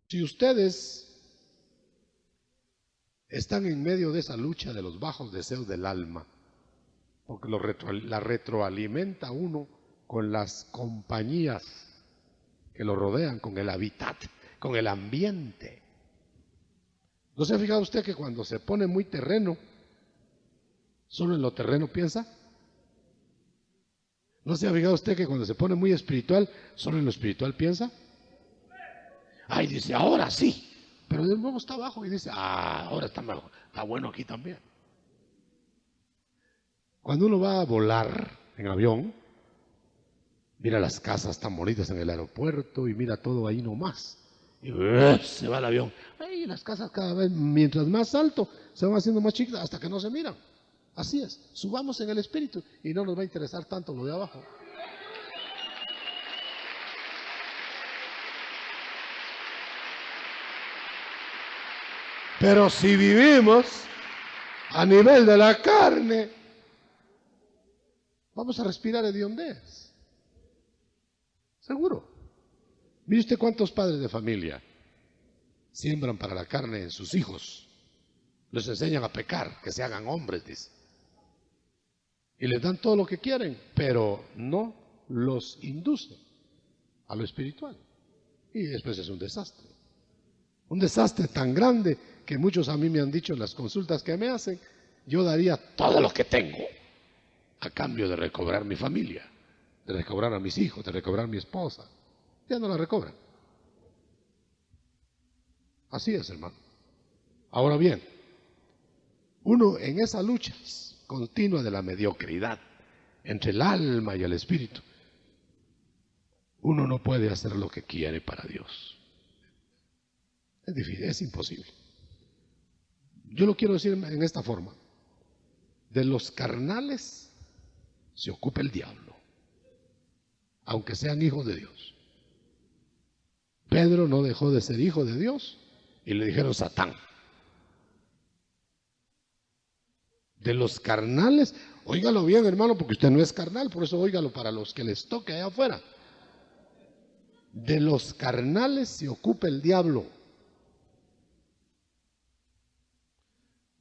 Si ustedes están en medio de esa lucha de los bajos deseos del alma, porque la retroalimenta uno con las compañías que lo rodean, con el hábitat, con el ambiente. ¿No se ha fijado usted que cuando se pone muy terreno, solo en lo terreno piensa? ¿No se ha fijado usted que cuando se pone muy espiritual, solo en lo espiritual piensa? Ay, dice, ahora sí. Pero de nuevo está abajo y dice, ahora está mejor, está bueno aquí también. Cuando uno va a volar en avión, mira las casas tan bonitas en el aeropuerto y mira todo ahí nomás. Y se va el avión. Ay, las casas cada vez, mientras más alto, se van haciendo más chicas hasta que no se miran. Así es, subamos en el espíritu y no nos va a interesar tanto lo de abajo. Pero si vivimos a nivel de la carne, vamos a respirar hediondez. Seguro. Mire usted cuántos padres de familia siembran para la carne en sus hijos. Les enseñan a pecar, que se hagan hombres, dice. Y les dan todo lo que quieren, pero no los inducen a lo espiritual. Y después es un desastre. Un desastre tan grande que muchos a mí me han dicho en las consultas que me hacen, yo daría todo lo que tengo a cambio de recobrar mi familia, de recobrar a mis hijos, de recobrar a mi esposa. Ya no la recobran. Así es, hermano. Ahora bien, uno en esa lucha continua de la mediocridad entre el alma y el espíritu, uno no puede hacer lo que quiere para Dios. Es difícil, es imposible. Yo lo quiero decir en esta forma. De los carnales se ocupa el diablo, aunque sean hijos de Dios. Pedro no dejó de ser hijo de Dios y le dijeron Satán. De los carnales, óigalo bien, hermano, porque usted no es carnal, por eso óigalo para los que les toque allá afuera. De los carnales se ocupa el diablo.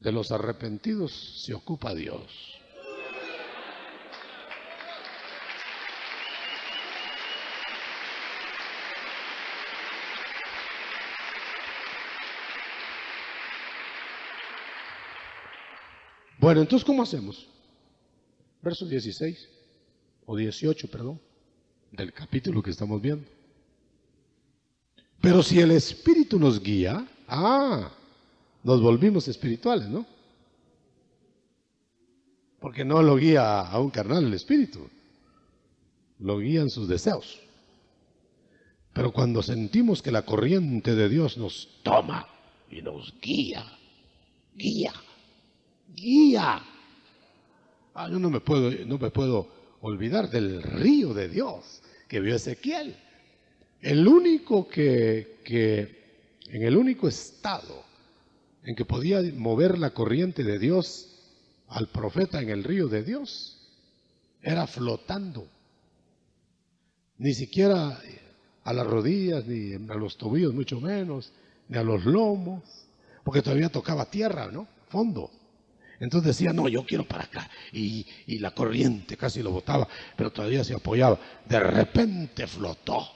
De los arrepentidos se ocupa Dios. Bueno, entonces, ¿cómo hacemos? Verso 16, o 18, perdón, del capítulo que estamos viendo. Pero si el Espíritu nos guía, nos volvimos espirituales, ¿no? Porque no lo guía a un carnal el Espíritu, lo guían sus deseos. Pero cuando sentimos que la corriente de Dios nos toma y nos guía. Yo no me puedo olvidar del río de Dios que vio Ezequiel. En el único estado en que podía mover la corriente de Dios al profeta en el río de Dios era flotando. Ni siquiera a las rodillas, ni a los tobillos, mucho menos, ni a los lomos, porque todavía tocaba tierra, ¿no? Fondo. Entonces decía, no, yo quiero para acá. Y la corriente casi lo botaba, pero todavía se apoyaba. De repente flotó.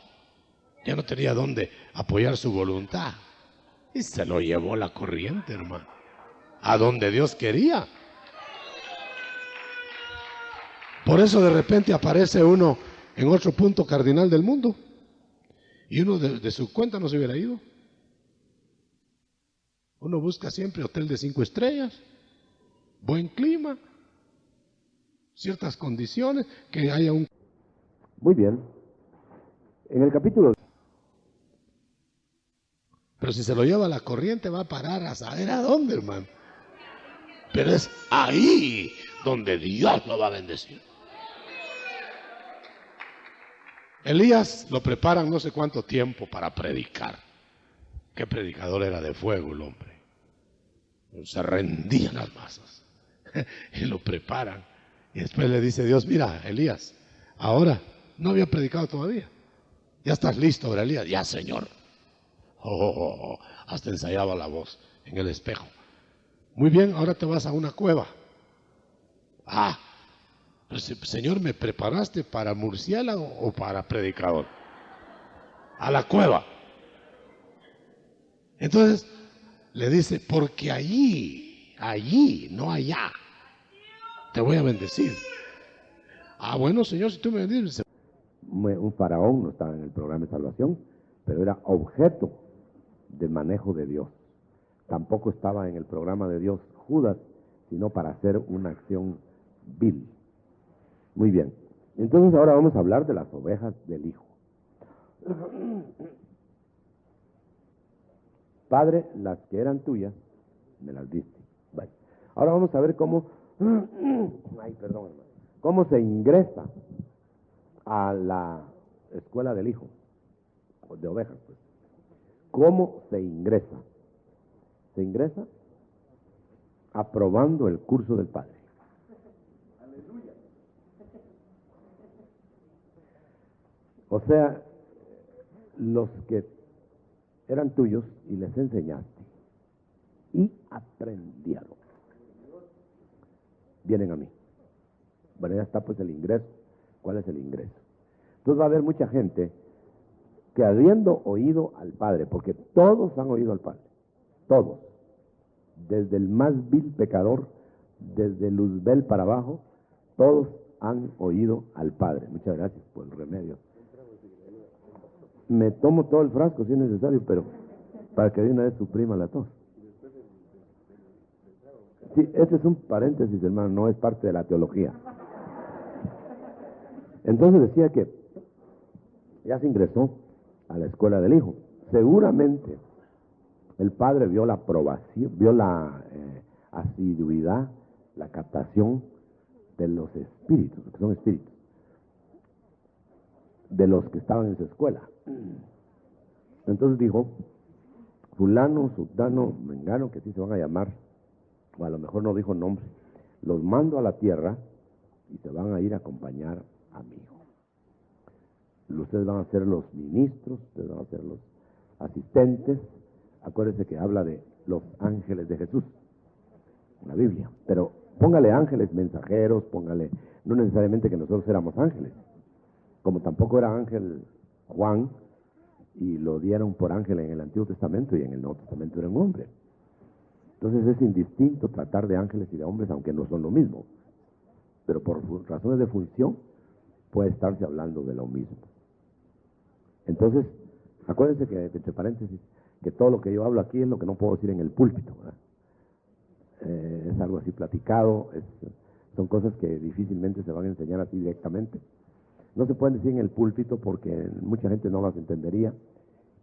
Ya no tenía dónde apoyar su voluntad. Y se lo llevó la corriente, hermano. A donde Dios quería. Por eso de repente aparece uno en otro punto cardinal del mundo. Y uno de su cuenta no se hubiera ido. Uno busca siempre hotel de 5 estrellas. Buen clima, ciertas condiciones, que haya un... Muy bien. En el capítulo... Pero si se lo lleva la corriente va a parar a saber a dónde, hermano. Pero es ahí donde Dios lo va a bendecir. Elías lo preparan no sé cuánto tiempo para predicar. Qué predicador era de fuego el hombre. Se rendían las masas. Y lo preparan. Y después le dice Dios, mira, Elías, ahora no había predicado todavía. Ya estás listo ahora, Elías. Ya, Señor. Hasta ensayaba la voz en el espejo. Muy bien, ahora te vas a una cueva. Pues, Señor, ¿me preparaste para murciélago o para predicador? A la cueva. Entonces le dice, porque allí, no allá, te voy a bendecir. Bueno, Señor, si tú me bendices. Un faraón no estaba en el programa de salvación, pero era objeto de manejo de Dios. Tampoco estaba en el programa de Dios Judas, sino para hacer una acción vil. Muy bien. Entonces ahora vamos a hablar de las ovejas del Hijo. Padre, las que eran tuyas, me las diste. Vale. Ahora vamos a ver cómo, cómo se ingresa a la escuela del Hijo, de ovejas, pues. ¿Cómo se ingresa? Se ingresa aprobando el curso del Padre. Aleluya. O sea, los que eran tuyos y les enseñaste y aprendieron, vienen a mí. Bueno, ya está pues el ingreso. ¿Cuál es el ingreso? Entonces va a haber mucha gente que habiendo oído al Padre, porque todos han oído al Padre, todos, desde el más vil pecador, desde Luzbel para abajo, todos han oído al Padre. Muchas gracias por el remedio. Me tomo todo el frasco si es necesario, pero para que de una vez suprima la tos. Sí, este es un paréntesis, hermano, no es parte de la teología. Entonces decía que ya se ingresó a la escuela del Hijo. Seguramente el Padre vio la aprobación, vio la asiduidad, la captación de los espíritus, que son espíritus, de los que estaban en su escuela. Entonces dijo, fulano, sultano, mengano, que así se van a llamar, o a lo mejor no dijo nombre, los mando a la tierra y se van a ir a acompañar a mi Hijo. Ustedes van a ser los ministros, ustedes van a ser los asistentes. Acuérdense que habla de los ángeles de Jesús, en la Biblia. Pero póngale ángeles mensajeros, póngale, no necesariamente que nosotros éramos ángeles, como tampoco era ángel Juan, y lo dieron por ángel en el Antiguo Testamento y en el Nuevo Testamento era un hombre. Entonces es indistinto tratar de ángeles y de hombres, aunque no son lo mismo. Pero por razones de función puede estarse hablando de lo mismo. Entonces, acuérdense que, entre paréntesis, que todo lo que yo hablo aquí es lo que no puedo decir en el púlpito, ¿verdad? Es algo así platicado, son cosas que difícilmente se van a enseñar así directamente. No se pueden decir en el púlpito porque mucha gente no las entendería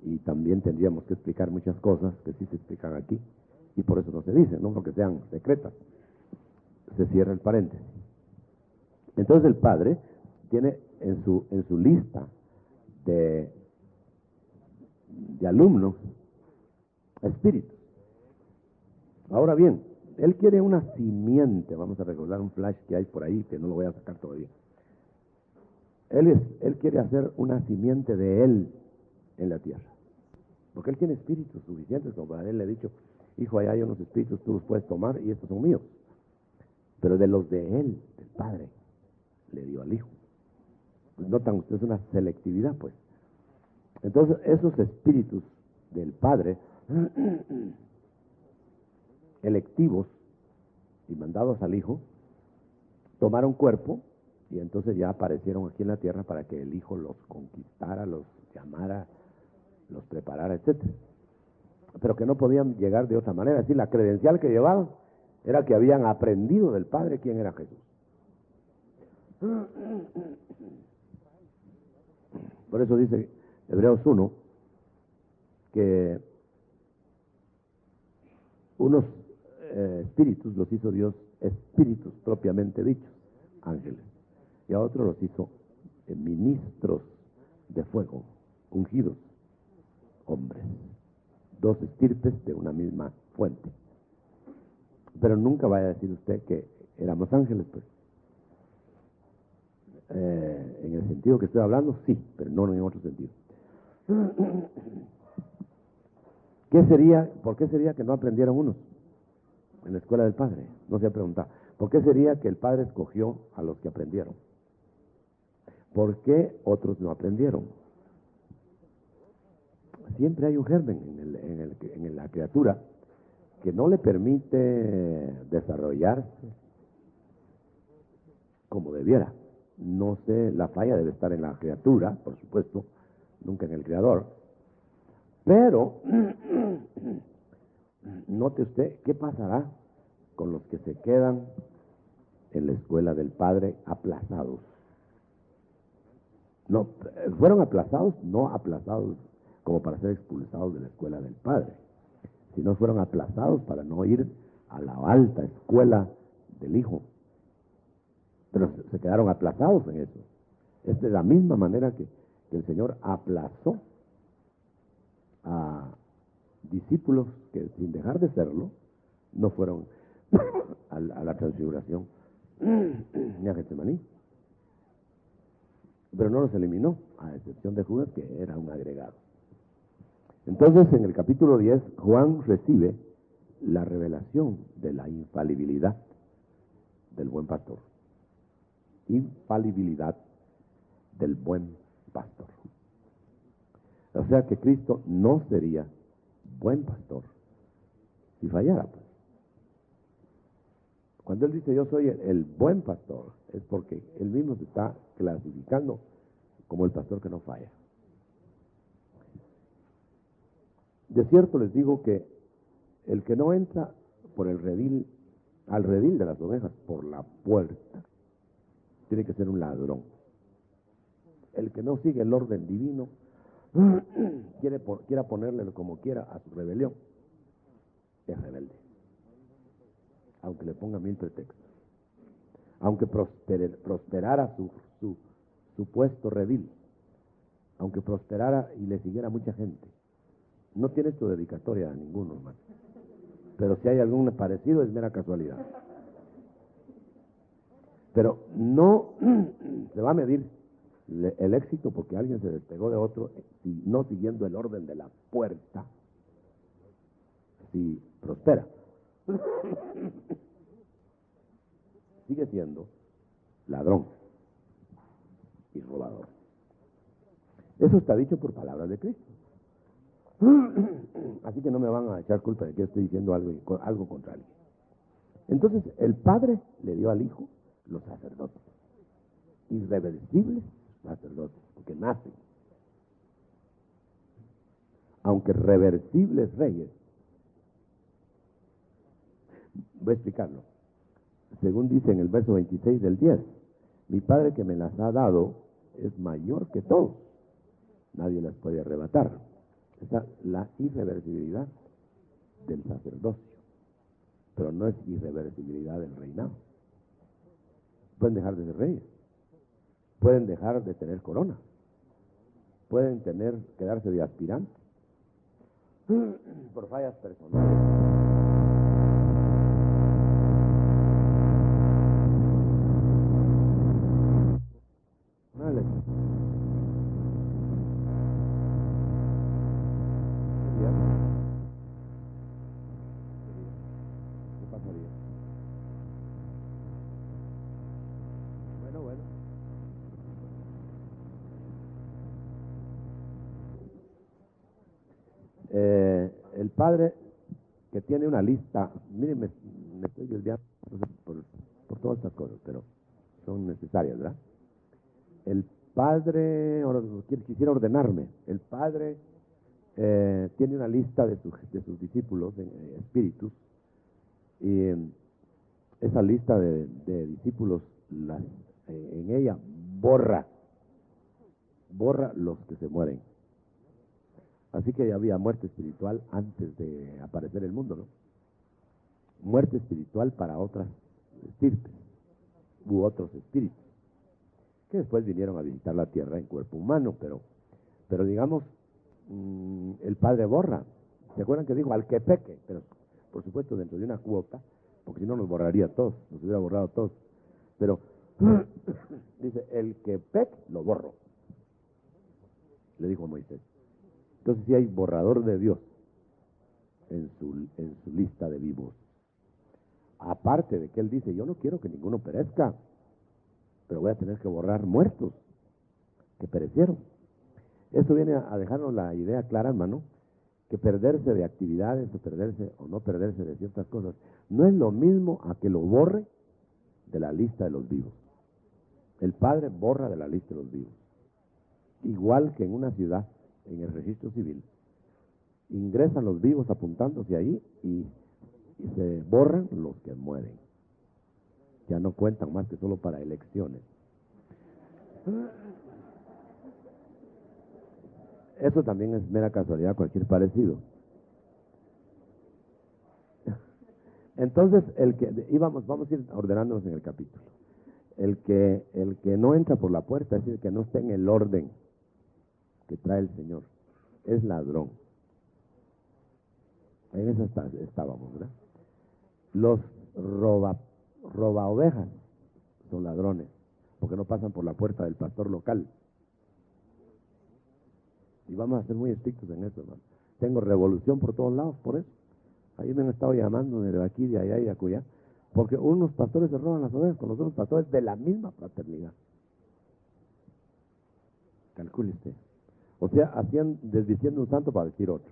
y también tendríamos que explicar muchas cosas que sí se explican aquí y por eso no se dicen, no porque sean secretas. Se cierra el paréntesis. Entonces el Padre tiene en su lista de alumnos espíritus. Ahora bien, Él quiere una simiente. Vamos a recordar un flash que hay por ahí que no lo voy a sacar todavía. Él quiere hacer una simiente de Él en la tierra, porque Él tiene espíritus suficientes como para Él le ha dicho, hijo, allá hay unos espíritus, tú los puedes tomar y estos son míos, pero de los de Él, del Padre, le dio al Hijo. Pues notan ustedes una selectividad, pues. Entonces esos espíritus del Padre electivos y mandados al Hijo tomaron cuerpo y entonces ya aparecieron aquí en la tierra para que el Hijo los conquistara, los llamara, los preparara, etcétera. Pero que no podían llegar de otra manera. Es decir, la credencial que llevaban era que habían aprendido del Padre quién era Jesús. Por eso dice Hebreos 1 que unos espíritus los hizo Dios espíritus propiamente dichos, ángeles, y a otros los hizo ministros de fuego, ungidos, hombres, dos estirpes de una misma fuente. Pero nunca vaya a decir usted que éramos ángeles, pues. En el sentido que estoy hablando, sí, pero no en otro sentido. ¿Por qué sería que no aprendieron unos en la escuela del Padre? No se ha preguntado. ¿Por qué sería que el Padre escogió a los que aprendieron? ¿Por qué otros no aprendieron? Siempre hay un germen en la criatura que no le permite desarrollarse como debiera. No sé, la falla debe estar en la criatura, por supuesto, nunca en el Creador. Pero, note usted, ¿qué pasará con los que se quedan en la escuela del Padre aplazados? No, fueron aplazados, no aplazados como para ser expulsados de la escuela del Padre, sino fueron aplazados para no ir a la alta escuela del Hijo. Pero se quedaron aplazados en eso. Es de la misma manera que el Señor aplazó a discípulos que sin dejar de serlo, no fueron a la transfiguración ni a Getsemaní. Pero no los eliminó, a excepción de Judas, que era un agregado. Entonces, en el capítulo 10, Juan recibe la revelación de la infalibilidad del buen pastor. Infalibilidad del buen pastor. O sea que Cristo no sería buen pastor si fallara, pues. Cuando Él dice yo soy el buen pastor, es porque Él mismo se está clasificando como el pastor que no falla. De cierto les digo que el que no entra por el redil, al redil de las ovejas, por la puerta, tiene que ser un el que no sigue el orden divino, quiera ponerle como quiera a su rebelión, es rebelde. Aunque le ponga 1000 pretextos. Aunque prosperara su supuesto redil. Aunque prosperara y le siguiera mucha gente. No tiene su dedicatoria a ninguno, hermano. Pero si hay algún parecido, es mera casualidad. Pero no se va a medir el éxito porque alguien se despegó de otro, no siguiendo el orden de la puerta, si prospera. Sigue siendo ladrón y robador. Eso está dicho por palabras de Cristo. Así que no me van a echar culpa de que estoy diciendo algo contra alguien. Entonces, el Padre le dio al Hijo los sacerdotes, irreversibles sacerdotes, porque nacen. Aunque reversibles reyes. Voy a explicarlo. Según dice en el verso 26 del 10, mi Padre que me las ha dado es mayor que todos. Nadie las puede arrebatar. Esa es la irreversibilidad del sacerdocio, pero no es irreversibilidad del reinado. Pueden dejar de ser reyes, pueden dejar de tener corona, pueden quedarse de aspirantes por fallas personales. ¿Qué pasaría? Bueno. El Padre que tiene una lista, miren, me estoy desviando por todas estas cosas, pero son necesarias, ¿verdad? El Padre, quisiera ordenarme, el Padre tiene una lista de sus discípulos, espíritus, y esa lista de discípulos, en ella borra los que se mueren. Así que ya había muerte espiritual antes de aparecer el mundo, ¿no? Muerte espiritual para otras estirpes u otros espíritus, que después vinieron a visitar la tierra en cuerpo humano, pero digamos, el Padre borra. ¿Se acuerdan que dijo al que peque? Pero por supuesto dentro de una cuota, porque si no nos borraría a todos, nos hubiera borrado a todos. Pero dice, el que peque, lo borro, le dijo a Moisés. Entonces sí hay borrador de Dios en su lista de vivos. Aparte de que él dice, yo no quiero que ninguno perezca, pero voy a tener que borrar muertos que perecieron. Esto viene a dejarnos la idea clara, hermano, que perderse de actividades o perderse o no perderse de ciertas cosas no es lo mismo a que lo borre de la lista de los vivos. El Padre borra de la lista de los vivos. Igual que en una ciudad, en el registro civil, ingresan los vivos apuntándose ahí y se borran los que mueren. Ya no cuentan más que solo para elecciones. Eso también es mera casualidad, cualquier parecido. Entonces, vamos a ir ordenándonos en el capítulo. El que no entra por la puerta, es decir, que no está en el orden que trae el Señor, es ladrón. En eso estábamos, ¿verdad? Los roba ovejas son ladrones, porque no pasan por la puerta del pastor local. Y vamos a ser muy estrictos en eso, hermano. Tengo revolución por todos lados por eso. Ahí me han estado llamando de aquí, de allá y de acullá, porque unos pastores se roban las ovejas con los otros pastores de la misma fraternidad. Calcule usted. O sea, hacían desdiciendo un santo para decir otro.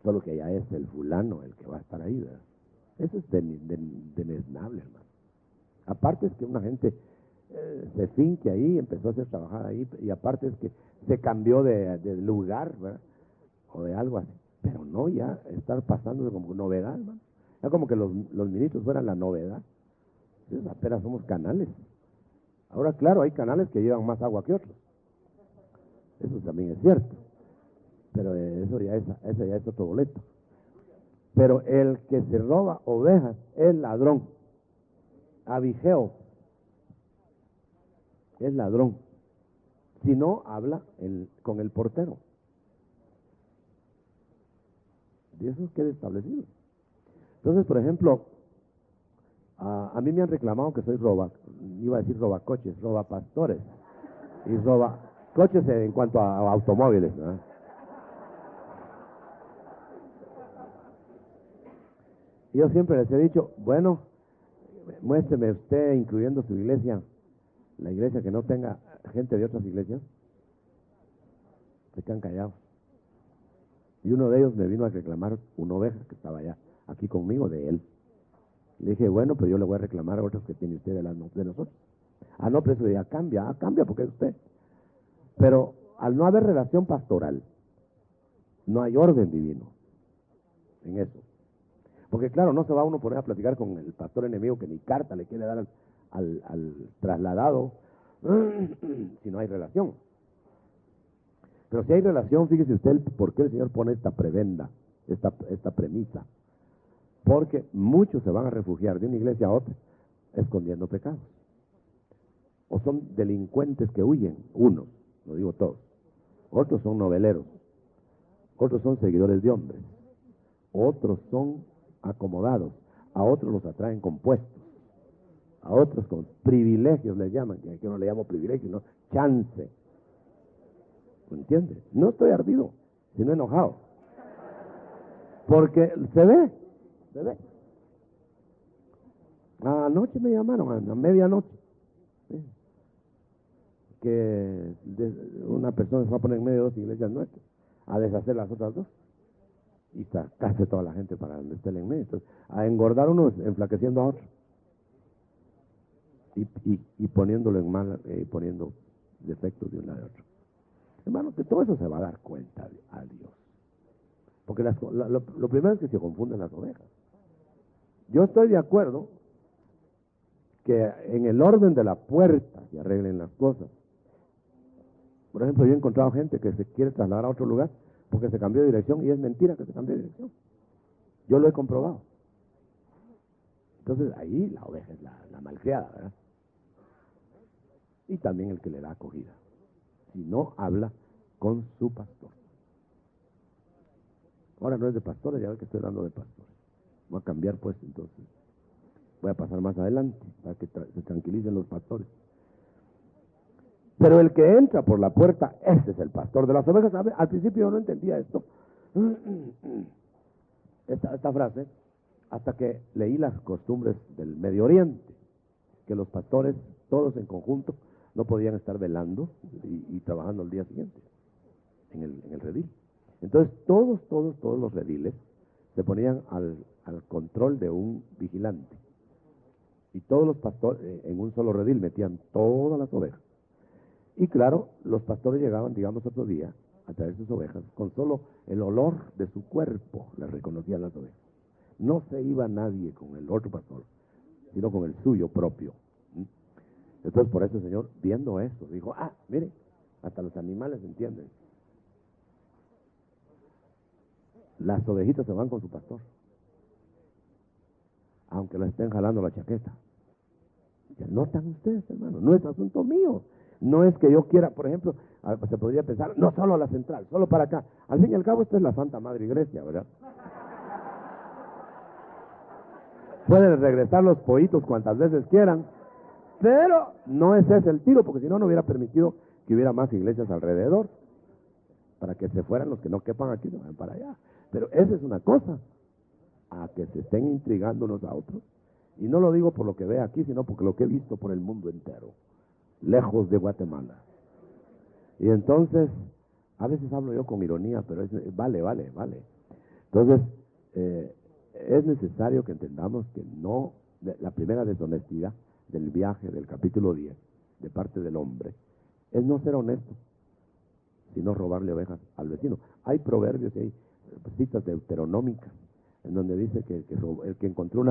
Solo que ya es el fulano el que va a estar ahí, ¿verdad? Eso es deleznable, hermano. Aparte es que una gente se finque ahí, empezó a hacer trabajar ahí, y aparte es que se cambió de lugar, ¿verdad? O de algo así. Pero no ya estar pasando como novedad, hermano. Ya como que los ministros fueran la novedad. Entonces apenas somos canales. Ahora, claro, hay canales que llevan más agua que otros. Eso también es cierto. Pero eso ya es otro boleto. Pero el que se roba ovejas es ladrón. Abigeo es ladrón. Si no, habla con el portero. Y eso queda establecido. Entonces, por ejemplo, a mí me han reclamado que soy iba a decir robacoches, robapastores. Y robacoches en cuanto a automóviles, ¿verdad? Yo siempre les he dicho, bueno, muéstreme usted, incluyendo su iglesia, la iglesia que no tenga gente de otras iglesias, se quedan callados. Y uno de ellos me vino a reclamar una oveja que estaba allá, aquí conmigo, de él. Le dije, bueno, pero yo le voy a reclamar a otros que tiene usted de nosotros. No, pero eso ya cambia, cambia porque es usted. Pero al no haber relación pastoral, no hay orden divino en eso. Porque claro, no se va uno a poner a platicar con el pastor enemigo que ni carta le quiere dar al trasladado, si no hay relación. Pero si hay relación, fíjese usted por qué el Señor pone esta prebenda, esta premisa. Porque muchos se van a refugiar de una iglesia a otra escondiendo pecados. O son delincuentes que huyen, unos, no digo todos. Otros son noveleros. Otros son seguidores de hombres. Otros son acomodados. A otros los atraen con puestos. A otros con privilegios les llaman. Que yo no le llamo privilegio, no, chance. ¿Me entiendes? No estoy ardido, sino enojado. Porque se ve. Anoche me llamaron, a medianoche, ¿sí? Que una persona se va a poner en medio de dos iglesias nuestras, a deshacer las otras dos. Y sacarse toda la gente para donde esté en medio. Entonces, a engordar unos, enflaqueciendo a otros. Y poniéndolo en mal, poniendo defectos de una de otra. Hermano, de todo eso se va a dar cuenta a Dios. Porque lo primero es que se confunden las ovejas. Yo estoy de acuerdo que en el orden de la puerta se arreglen las cosas. Por ejemplo, yo he encontrado gente que se quiere trasladar a otro lugar porque se cambió de dirección y es mentira que se cambió de dirección. Yo lo he comprobado. Entonces ahí la oveja es la malcriada, ¿verdad? Y también el que le da acogida. Si no habla con su pastor. Ahora no es de pastores, ya ve que estoy hablando de pastores. Voy a cambiar pues entonces. Voy a pasar más adelante para que se tranquilicen los pastores. Pero el que entra por la puerta, ese es el pastor de las ovejas. Al principio yo no entendía esto. esta frase hasta que leí las costumbres del Medio Oriente, que los pastores, todos en conjunto, no podían estar velando y trabajando al día siguiente en el redil. Entonces todos los rediles se ponían al control de un vigilante. Y todos los pastores en un solo redil metían todas las ovejas. Y claro, los pastores llegaban, digamos, otro día a traer sus ovejas, con solo el olor de su cuerpo las reconocían las ovejas. No se iba nadie con el otro pastor, sino con el suyo propio. Entonces, por eso el Señor, viendo eso, dijo, mire, hasta los animales entienden. Las ovejitas se van con su pastor, aunque la estén jalando la chaqueta. Ya notan ustedes, hermano, no es asunto mío. No es que yo quiera, por ejemplo, se podría pensar, no solo a la central, solo para acá. Al fin y al cabo, esta es la Santa Madre Iglesia, ¿verdad? Pueden regresar los pollitos cuantas veces quieran, pero no ese es el tiro, porque si no, no hubiera permitido que hubiera más iglesias alrededor, para que se fueran los que no quepan aquí, no vayan para allá. Pero esa es una cosa, a que se estén intrigando unos a otros. Y no lo digo por lo que veo aquí, sino porque lo que he visto por el mundo entero, lejos de Guatemala. Y entonces, a veces hablo yo con ironía, pero vale. Entonces, es necesario que entendamos que no, la primera deshonestidad del viaje del capítulo 10, de parte del hombre, es no ser honesto, sino robarle ovejas al vecino. Hay proverbios y hay citas deuteronómicas en donde dice que el que encontró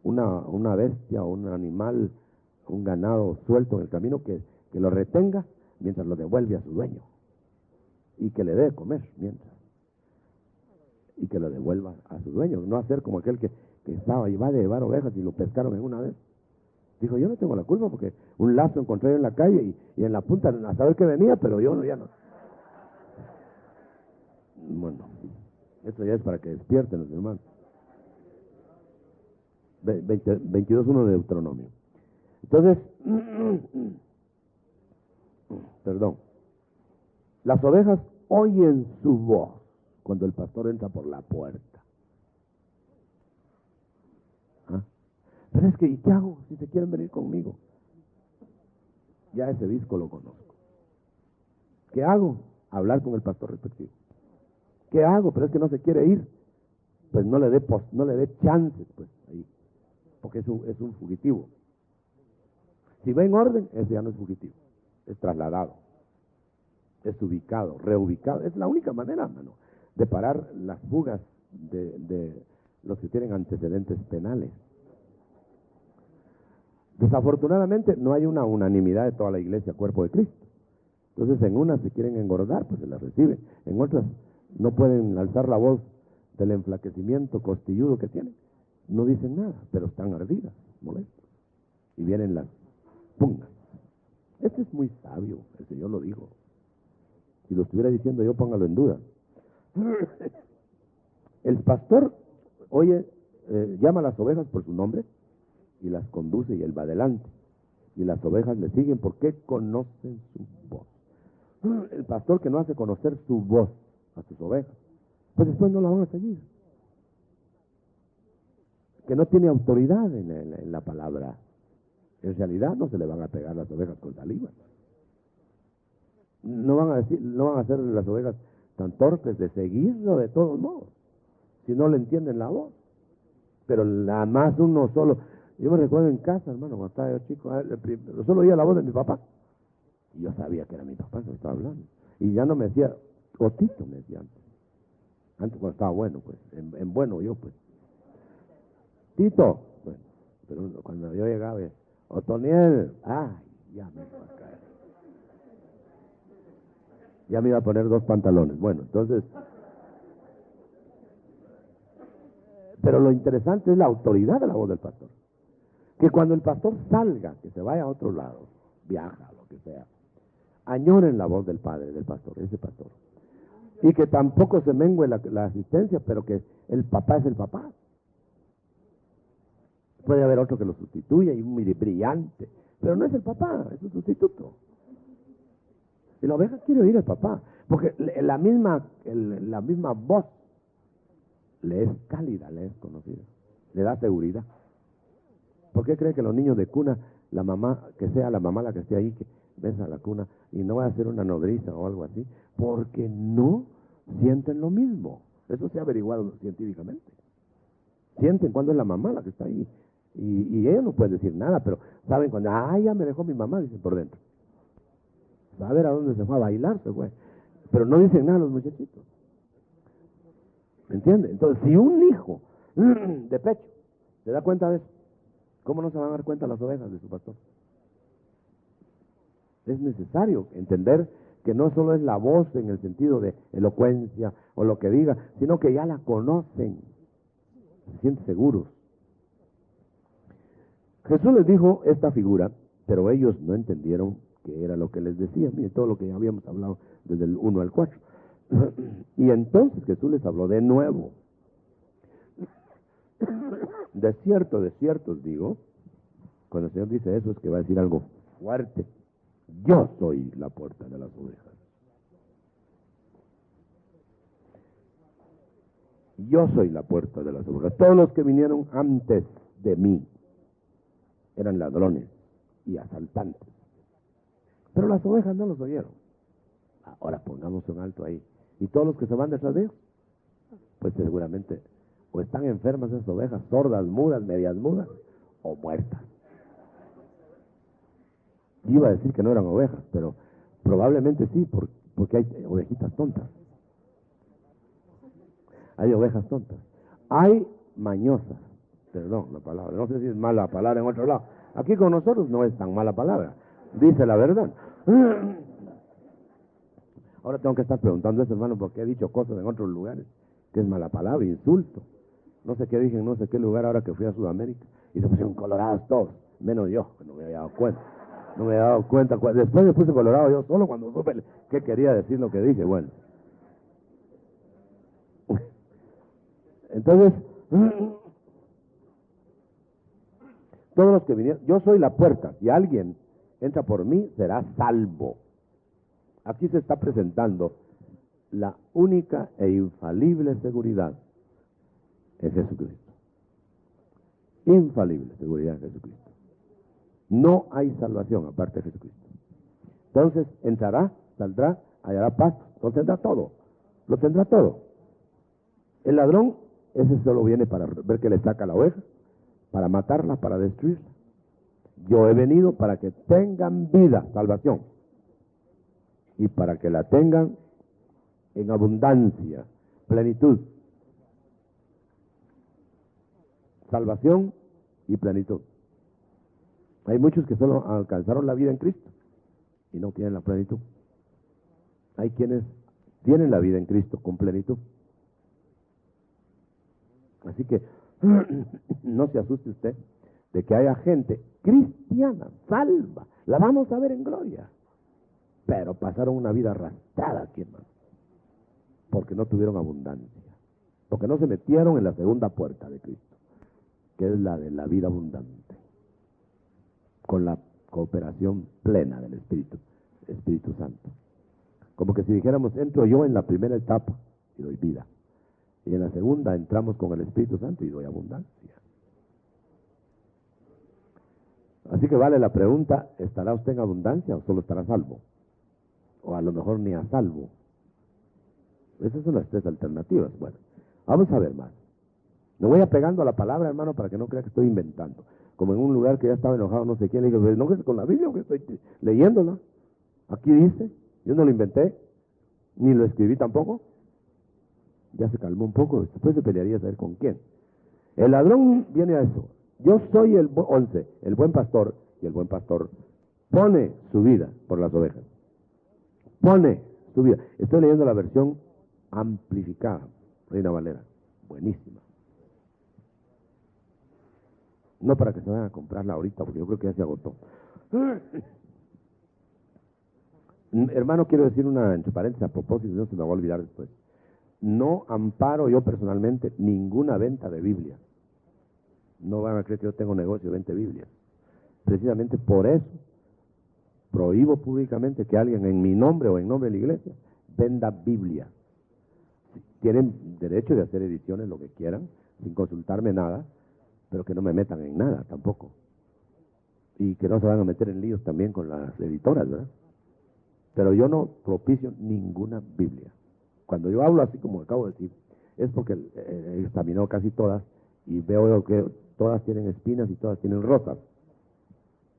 una bestia o un animal, un ganado suelto en el camino, que lo retenga mientras lo devuelve a su dueño, y que le dé de comer mientras, y que lo devuelva a su dueño. No hacer como aquel que estaba y va a llevar ovejas y lo pescaron en una vez. Dijo, yo no tengo la culpa porque un lazo encontré yo en la calle y en la punta a saber que venía, pero yo ya no. Bueno, eso ya es para que despierten los hermanos. 22:1 de Deuteronomio. Entonces, perdón, las ovejas oyen su voz cuando el pastor entra por la puerta. Pero es que, ¿y qué hago si se quieren venir conmigo? Ya ese disco lo conozco. ¿Qué hago? Hablar con el pastor respectivo. ¿Qué hago? Pero es que no se quiere ir. Pues no le dé chances, pues, ahí. Porque es un fugitivo. Si va en orden, ese ya no es fugitivo. Es trasladado. Es ubicado, reubicado. Es la única manera, hermano, de parar las fugas de los que tienen antecedentes penales. Desafortunadamente no hay una unanimidad de toda la iglesia, cuerpo de Cristo. Entonces en unas se quieren engordar, pues se las reciben. En otras no pueden alzar la voz del enflaquecimiento costilludo que tienen. No dicen nada, pero están ardidas, molestas. Y vienen las pugnas. Este es muy sabio, el Señor lo dijo. Si lo estuviera diciendo yo, póngalo en duda. El pastor, llama a las ovejas por su nombre y las conduce y él va adelante. Y las ovejas le siguen porque conocen su voz. El pastor que no hace conocer su voz a sus ovejas, pues después no la van a seguir. Que no tiene autoridad en la palabra. En realidad no se le van a pegar las ovejas con saliva. No van a ser las ovejas tan torpes de seguirlo de todos modos, si no le entienden la voz. Pero nada más uno solo. Yo me recuerdo en casa, hermano, cuando estaba yo chico, solo oía la voz de mi papá. Y yo sabía que era mi papá que me estaba hablando. Y ya no me decía, Otito me decía antes. Antes cuando estaba bueno, pues, en bueno yo, pues. Tito, bueno, pero cuando yo llegaba, Otoniel, ya me iba a caer. Ya me iba a poner 2 pantalones. Bueno, entonces, pero lo interesante es la autoridad de la voz del pastor. Que cuando el pastor salga, que se vaya a otro lado, viaja, lo que sea, añoren la voz del padre, del pastor, ese pastor. Y que tampoco se mengue la asistencia, pero que el papá es el papá. Puede haber otro que lo sustituya y muy brillante, pero no es el papá, es un sustituto. Y la oveja quiere oír al papá, porque la misma voz le es cálida, le es conocida, le da seguridad. ¿Por qué cree que los niños de cuna, la mamá, que sea la mamá la que esté ahí, que besa la cuna y no va a ser una nodriza o algo así? Porque no sienten lo mismo. Eso se ha averiguado científicamente. Sienten cuando es la mamá la que está ahí. Y ellos no pueden decir nada, pero saben cuando, ya me dejó mi mamá, dicen por dentro. Saber a dónde se fue a bailar, se fue. Pero no dicen nada los muchachitos. ¿Me entiende? Entonces, si un hijo de pecho se da cuenta de eso, ¿cómo no se van a dar cuenta las ovejas de su pastor? Es necesario entender que no solo es la voz en el sentido de elocuencia o lo que diga, sino que ya la conocen, se sienten seguros. Jesús les dijo esta figura, pero ellos no entendieron qué era lo que les decía. Mire, todo lo que ya habíamos hablado desde el 1 al 4. Y entonces Jesús les habló de nuevo. De cierto os digo, cuando el Señor dice eso es que va a decir algo fuerte. Yo soy la puerta de las ovejas. Yo soy la puerta de las ovejas. Todos los que vinieron antes de mí eran ladrones y asaltantes, pero las ovejas no los oyeron. Ahora pongamos un alto ahí. Y todos los que se van detrás de ellos, pues seguramente o están enfermas esas ovejas, sordas, mudas, medias mudas, o muertas. Yo iba a decir que no eran ovejas, pero probablemente sí, porque hay ovejitas tontas. Hay ovejas tontas. Hay mañosas, perdón la palabra, no sé si es mala palabra en otro lado. Aquí con nosotros no es tan mala palabra, dice la verdad. Ahora tengo que estar preguntando a ese hermano porque he dicho cosas en otros lugares, que es mala palabra, insulto. No sé qué dije en no sé qué lugar ahora que fui a Sudamérica, y se pusieron colorados todos, menos yo, que no me había dado cuenta. No me había dado cuenta, después me puse colorado yo solo cuando supe qué quería decir lo que dije, bueno. Entonces, todos los que vinieron, yo soy la puerta, si alguien entra por mí, será salvo. Aquí se está presentando la única e infalible seguridad en Jesucristo. Infalible seguridad en Jesucristo. No hay salvación aparte de Jesucristo. Entonces, entrará, saldrá, hallará paz, lo tendrá todo. Lo tendrá todo. El ladrón, ese solo viene para ver que le saca la oveja, para matarla, para destruirla. Yo he venido para que tengan vida, salvación, y para que la tengan en abundancia, plenitud. Salvación y plenitud. Hay muchos que solo alcanzaron la vida en Cristo y no tienen la plenitud. Hay quienes tienen la vida en Cristo con plenitud. Así que no se asuste usted de que haya gente cristiana, salva, la vamos a ver en gloria, pero pasaron una vida arrastrada aquí, hermano, porque no tuvieron abundancia, porque no se metieron en la segunda puerta de Cristo, que es la de la vida abundante, con la cooperación plena del Espíritu Santo. Como que si dijéramos, entro yo en la primera etapa y doy vida, y en la segunda entramos con el Espíritu Santo y doy abundancia. Así que vale la pregunta, ¿estará usted en abundancia o solo estará salvo? O a lo mejor ni a salvo. Esas son las tres alternativas. Bueno, vamos a ver más. Me voy apegando a la palabra, hermano, para que no crea que estoy inventando. Como en un lugar que ya estaba enojado, no sé quién, le digo, no, que es con la Biblia, que estoy leyéndola. Aquí dice, yo no lo inventé, ni lo escribí tampoco. Ya se calmó un poco, después se pelearía a saber con quién. El ladrón viene a eso. Yo soy el 11, el buen pastor, y el buen pastor pone su vida por las ovejas. Pone su vida. Estoy leyendo la versión amplificada, Reina Valera, buenísima. No para que se vayan a comprarla ahorita, porque yo creo que ya se agotó. Hermano, quiero decir una entre paréntesis a propósito, no se me va a olvidar después. No amparo yo personalmente ninguna venta de Biblia. No van a creer que yo tengo negocio de venta de Biblia. Precisamente por eso prohíbo públicamente que alguien en mi nombre o en nombre de la iglesia venda Biblia. tienen derecho de hacer ediciones, lo que quieran, sin consultarme nada, pero que no me metan en nada tampoco. Y que no se van a meter en líos también con las editoras, ¿verdad? Pero yo no propicio ninguna Biblia. Cuando yo hablo así como acabo de decir, es porque he examinado casi todas y veo que todas tienen espinas y todas tienen rosas.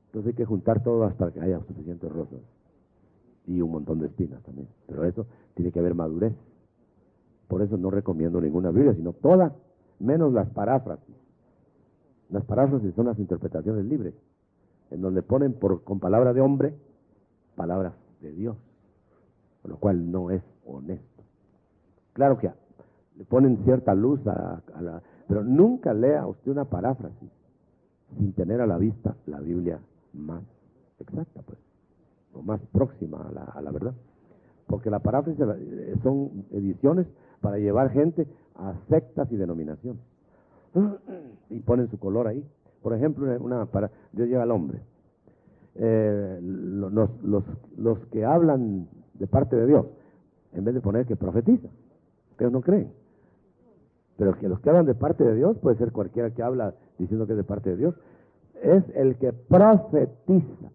Entonces hay que juntar todas para que haya suficientes rosas. Y un montón de espinas también. Pero eso tiene que haber madurez. Por eso no recomiendo ninguna Biblia, sino todas, menos las paráfrasis. Las paráfrasis son las interpretaciones libres, en donde ponen con palabra de hombre, palabras de Dios, lo cual no es honesto. Claro que le ponen cierta luz pero nunca lea usted una paráfrasis sin tener a la vista la Biblia más exacta, pues, o más próxima a la verdad. Porque la paráfrasis son ediciones para llevar gente a sectas y denominaciones. Y ponen su color ahí. Por ejemplo, Dios lleva al hombre. Los que hablan de parte de Dios, en vez de poner que profetiza, ustedes no creen. Pero que los que hablan de parte de Dios, puede ser cualquiera que habla diciendo que es de parte de Dios, es el que profetiza.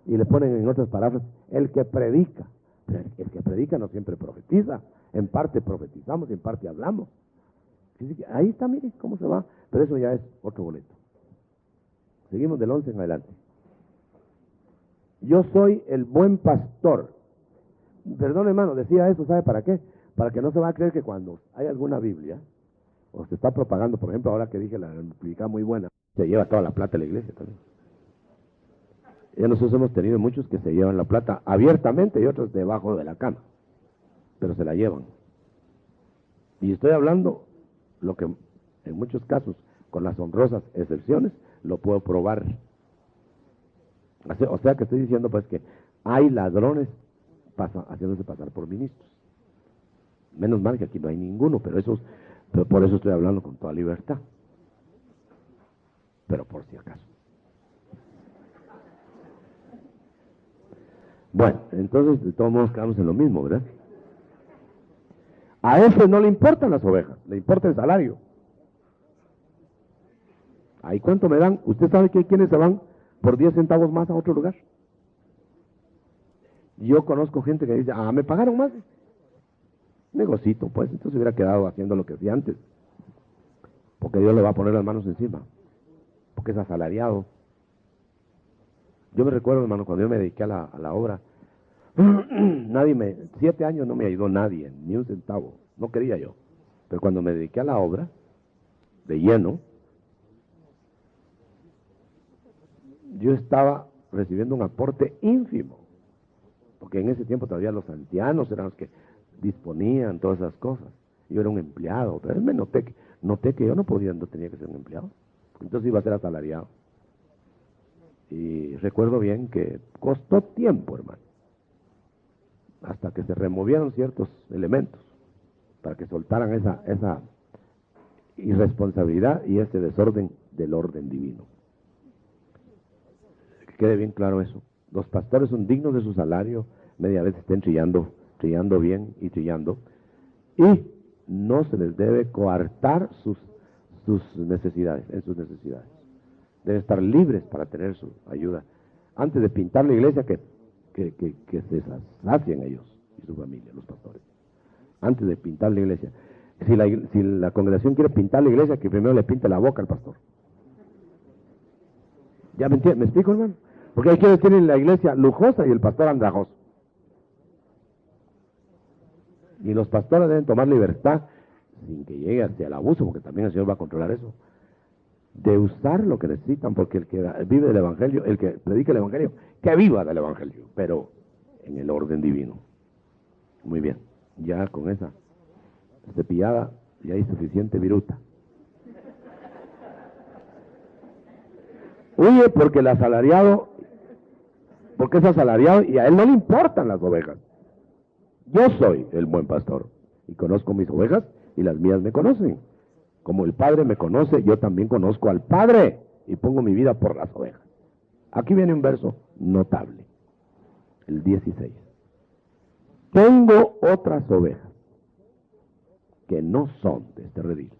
Y le ponen en otras palabras, el que predica. Pero el que predica no siempre profetiza. En parte profetizamos y en parte hablamos. Ahí está, mire cómo se va. Pero eso ya es otro boleto. Seguimos del 11 en adelante. Yo soy el buen pastor. Perdón, hermano, decía eso, ¿sabe para qué? Para que no se va a creer que cuando hay alguna Biblia, o se está propagando, por ejemplo, ahora que dije la publicada muy buena, se lleva toda la plata de la iglesia también. Ya nosotros hemos tenido muchos que se llevan la plata abiertamente y otros debajo de la cama, pero se la llevan. Y estoy hablando lo que en muchos casos, con las honrosas excepciones, lo puedo probar. O sea que estoy diciendo pues que hay ladrones haciéndose pasar por ministros. Menos mal que aquí no hay ninguno, pero por eso estoy hablando con toda libertad. Pero por si acaso. Bueno, entonces de todos modos quedamos en lo mismo, ¿verdad? A ese no le importan las ovejas, le importa el salario. ¿Ahí cuánto me dan? ¿Usted sabe que hay quienes se van por 10 centavos más a otro lugar? Yo conozco gente que dice, me pagaron más. Negocito, pues, entonces hubiera quedado haciendo lo que hacía antes. Porque Dios le va a poner las manos encima. Porque es asalariado. Yo me recuerdo, hermano, cuando yo me dediqué a la obra, 7 años no me ayudó nadie, ni un centavo, no quería yo. Pero cuando me dediqué a la obra, de lleno, yo estaba recibiendo un aporte ínfimo, porque en ese tiempo todavía los ancianos eran los que disponían todas esas cosas. Yo era un empleado, pero me noté que yo no tenía que ser un empleado, entonces iba a ser asalariado. Y recuerdo bien que costó tiempo, hermano, hasta que se removieron ciertos elementos para que soltaran esa irresponsabilidad y ese desorden del orden divino. Que quede bien claro eso. Los pastores son dignos de su salario, media vez estén trillando bien y trillando, y no se les debe coartar sus necesidades, en sus necesidades. Deben estar libres para tener su ayuda. Antes de pintar la iglesia, que se sacien ellos y su familia, los pastores. Antes de pintar la iglesia. Si la congregación quiere pintar la iglesia, que primero le pinte la boca al pastor. ¿Ya me explico, hermano? Porque hay quienes tienen la iglesia lujosa y el pastor andrajoso. Y los pastores deben tomar libertad, sin que llegue hacia el abuso, porque también el Señor va a controlar eso, de usar lo que necesitan, porque el que vive del Evangelio, el que predica el Evangelio, que viva del Evangelio, pero en el orden divino. Muy bien, ya con esa cepillada ya hay suficiente viruta. Huye porque es asalariado y a él no le importan las ovejas. Yo soy el buen pastor y conozco mis ovejas y las mías me conocen. Como el Padre me conoce, yo también conozco al Padre y pongo mi vida por las ovejas. Aquí viene un verso notable, el 16. Tengo otras ovejas que no son de este redil.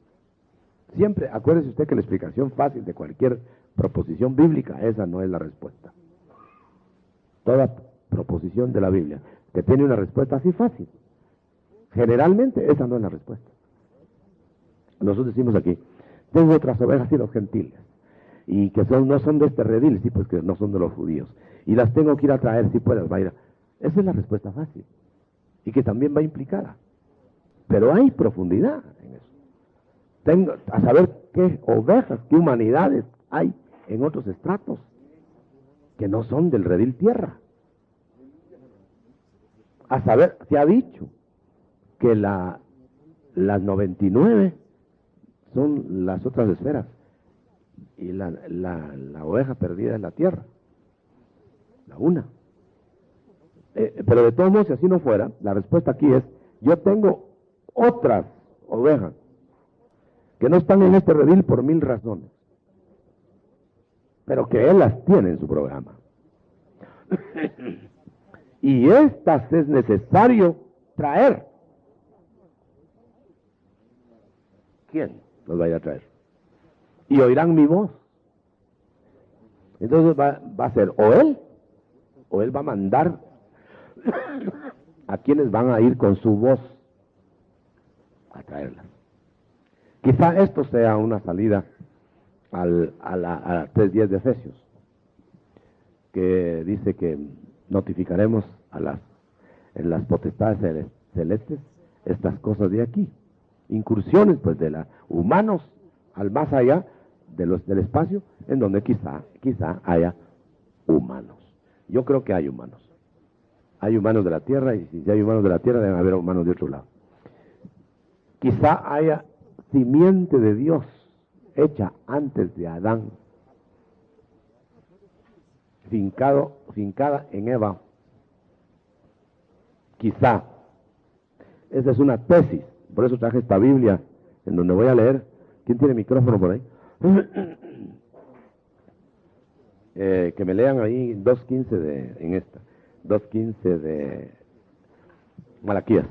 Siempre, acuérdese usted que la explicación fácil de cualquier proposición bíblica, esa no es la respuesta. Toda proposición de la Biblia que tiene una respuesta así fácil, generalmente esa no es la respuesta. Nosotros decimos aquí, tengo otras ovejas y los gentiles, y que no son de este redil, sí, pues que no son de los judíos, y las tengo que ir a traer, si puedes, va a ir. Esa es la respuesta fácil, y que también va implicada. Pero hay profundidad en eso. Tengo a saber qué ovejas, qué humanidades hay en otros estratos que no son del redil tierra. A saber, se ha dicho que las 99 son las otras esferas y la oveja perdida es la tierra, la una. Pero de todos modos, si así no fuera, la respuesta aquí es, yo tengo otras ovejas que no están en este redil por 1000 razones, pero que Él las tiene en su programa. Y estas es necesario traer. ¿Quién los va a ir a traer? Y oirán mi voz. Entonces va a ser o Él va a mandar a quienes van a ir con su voz a traerlas. Quizá esto sea una salida a la 3:10 de Efesios, que dice que notificaremos en las potestades celestes estas cosas de aquí, incursiones pues de humanos al más allá del espacio, en donde quizá haya humanos. Yo creo que hay humanos de la tierra, y si hay humanos de la tierra deben haber humanos de otro lado. Quizá haya simiente de Dios hecha antes de Adán, fincada en Eva. Quizá. Esa es una tesis. Por eso traje esta Biblia, en donde voy a leer. ¿Quién tiene micrófono por ahí? Que me lean ahí 2:15 en esta. 2:15 de Malaquías.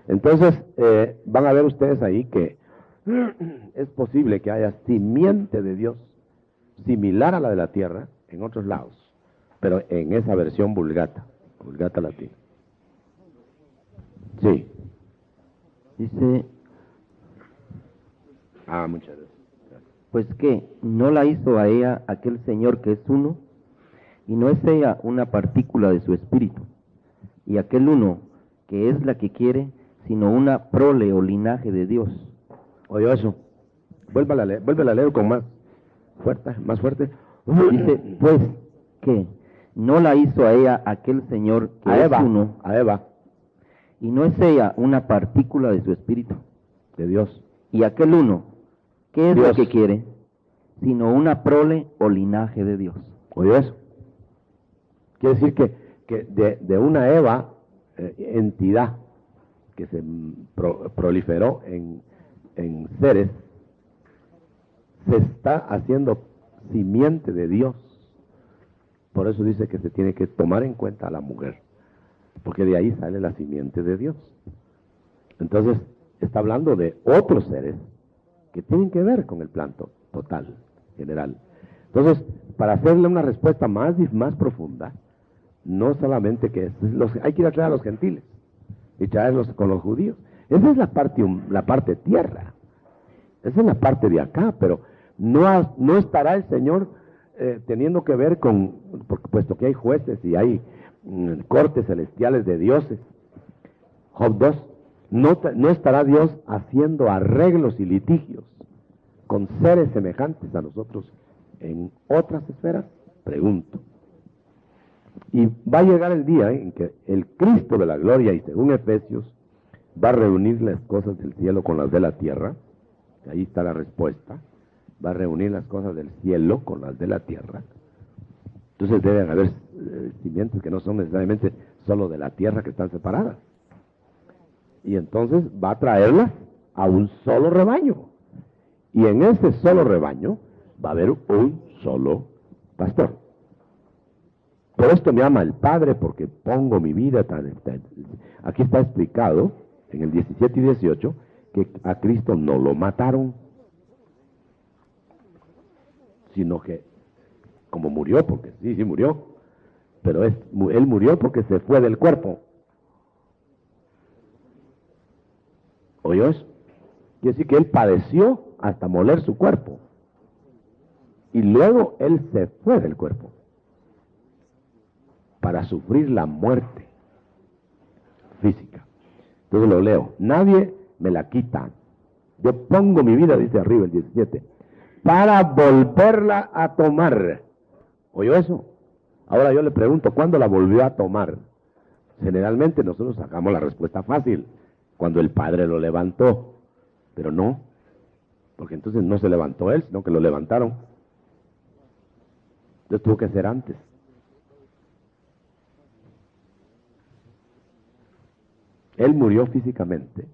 Entonces, van a ver ustedes ahí que es posible que haya simiente de Dios similar a la de la tierra en otros lados, pero en esa versión vulgata latina. Sí. Dice, Muchas gracias. pues que no la hizo a ella aquel Señor que es uno, y no es ella una partícula de su espíritu, y aquel uno que es la que quiere, sino una prole o linaje de Dios. Oye, eso. Vuélvela a leer con más fuerte. Dice, pues que no la hizo a ella aquel Señor que es uno, a Eva, y no es ella una partícula de su espíritu, de Dios. y aquel uno, ¿qué es Dios. lo que quiere? Sino una prole o linaje de Dios. Oye, eso. Quiere decir que de una Eva, entidad que se proliferó en seres, se está haciendo simiente de Dios. Por eso dice que se tiene que tomar en cuenta a la mujer, porque de ahí sale la simiente de Dios. Entonces, está hablando de otros seres que tienen que ver con el plan total, general. Entonces, para hacerle una respuesta más profunda, no solamente que hay que ir a traer a los gentiles y traerlos con los judíos. Esa es la parte tierra. Esa es la parte de acá, pero no estará el Señor teniendo que ver puesto que hay jueces y hay cortes celestiales de dioses. Job 2, no estará Dios haciendo arreglos y litigios con seres semejantes a nosotros en otras esferas. Pregunto. Y va a llegar el día en que el Cristo de la gloria, y según Efesios, va a reunir las cosas del cielo con las de la tierra. Ahí está la respuesta. Va a reunir las cosas del cielo con las de la tierra. Entonces deben haber simientes que no son necesariamente solo de la tierra, que están separadas. Y entonces va a traerlas a un solo rebaño. Y en ese solo rebaño va a haber un solo pastor. Por esto me ama el Padre, porque pongo mi vida. Aquí está explicado en el 17 y 18 que a Cristo no lo mataron, sino que como murió, porque sí murió, pero él murió porque se fue del cuerpo. ¿Oyó eso? Quiere decir que él padeció hasta moler su cuerpo. Y luego él se fue del cuerpo para sufrir la muerte física. Entonces lo leo. Nadie me la quita. Yo pongo mi vida, dice arriba el 17, para volverla a tomar. ¿Oyó eso? Ahora yo le pregunto, ¿cuándo la volvió a tomar? Generalmente nosotros sacamos la respuesta fácil, cuando el Padre lo levantó. Pero no, porque entonces no se levantó él, sino que lo levantaron. Entonces tuvo que ser antes. Él murió físicamente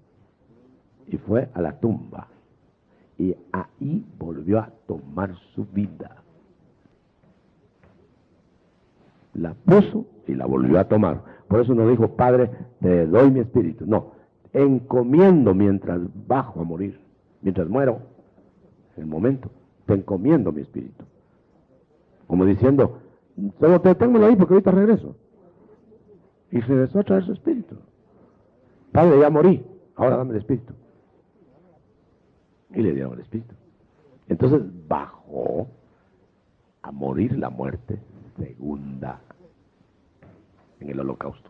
y fue a la tumba. Y ahí volvió a tomar su vida. La puso y la volvió a tomar. Por eso no dijo, Padre, te doy mi espíritu. No, encomiendo mientras bajo a morir, mientras muero, en el momento, te encomiendo mi espíritu. Como diciendo, solo te tengo ahí porque ahorita regreso. Y regresó a traer su espíritu. Padre, ya morí, ahora dame el espíritu. Y le dieron el espíritu. Entonces bajó a morir la muerte segunda en el holocausto.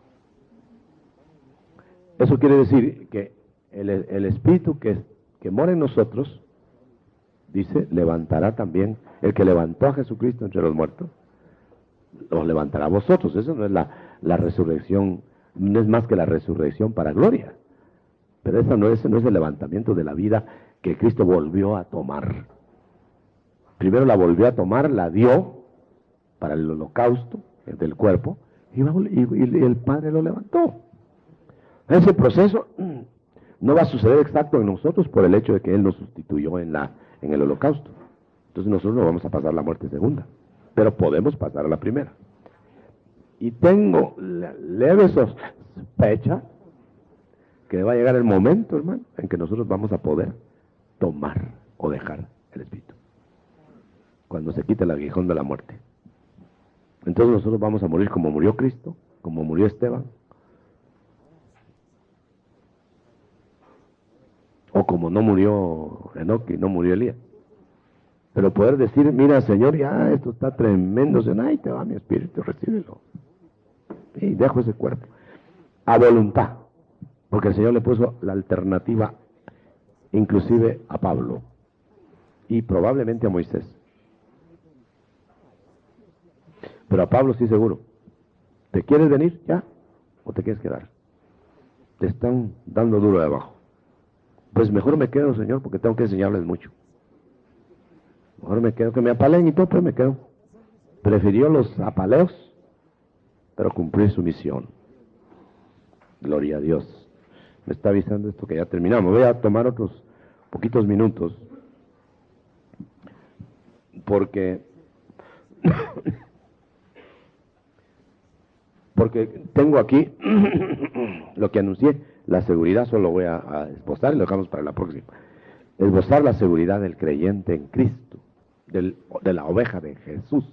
Eso quiere decir que el espíritu que mora en nosotros, dice, levantará también, el que levantó a Jesucristo entre los muertos, los levantará a vosotros. Eso no es la resurrección, no es más que la resurrección para gloria. Pero ese no es el levantamiento de la vida que Cristo volvió a tomar. Primero la volvió a tomar, la dio para el holocausto del cuerpo, y el Padre lo levantó. Ese proceso no va a suceder exacto en nosotros por el hecho de que Él nos sustituyó en el holocausto. Entonces nosotros no vamos a pasar la muerte segunda, pero podemos pasar a la primera. Y tengo leve sospecha que va a llegar el momento, hermano, en que nosotros vamos a poder tomar o dejar el espíritu, cuando se quite el aguijón de la muerte. Entonces nosotros vamos a morir como murió Cristo, como murió Esteban, o como no murió Enoc y no murió Elías. Pero poder decir, mira Señor, ya esto está tremendo, ahí te va mi espíritu, recíbelo. Y dejo ese cuerpo. A voluntad. Porque el Señor le puso la alternativa, inclusive a Pablo. Y probablemente a Moisés. Pero a Pablo sí seguro. ¿Te quieres venir ya? ¿O te quieres quedar? Te están dando duro de abajo. Pues mejor me quedo, Señor, porque tengo que enseñarles mucho. Mejor me quedo, que me apaleen y todo, pero me quedo. Prefirió los apaleos, pero cumplir su misión. Gloria a Dios. Me está avisando esto que ya terminamos. Voy a tomar otros poquitos minutos, porque tengo aquí lo que anuncié, la seguridad. Solo voy a esbozar y lo dejamos para la próxima. Esbozar la seguridad del creyente en Cristo, de la oveja de Jesús,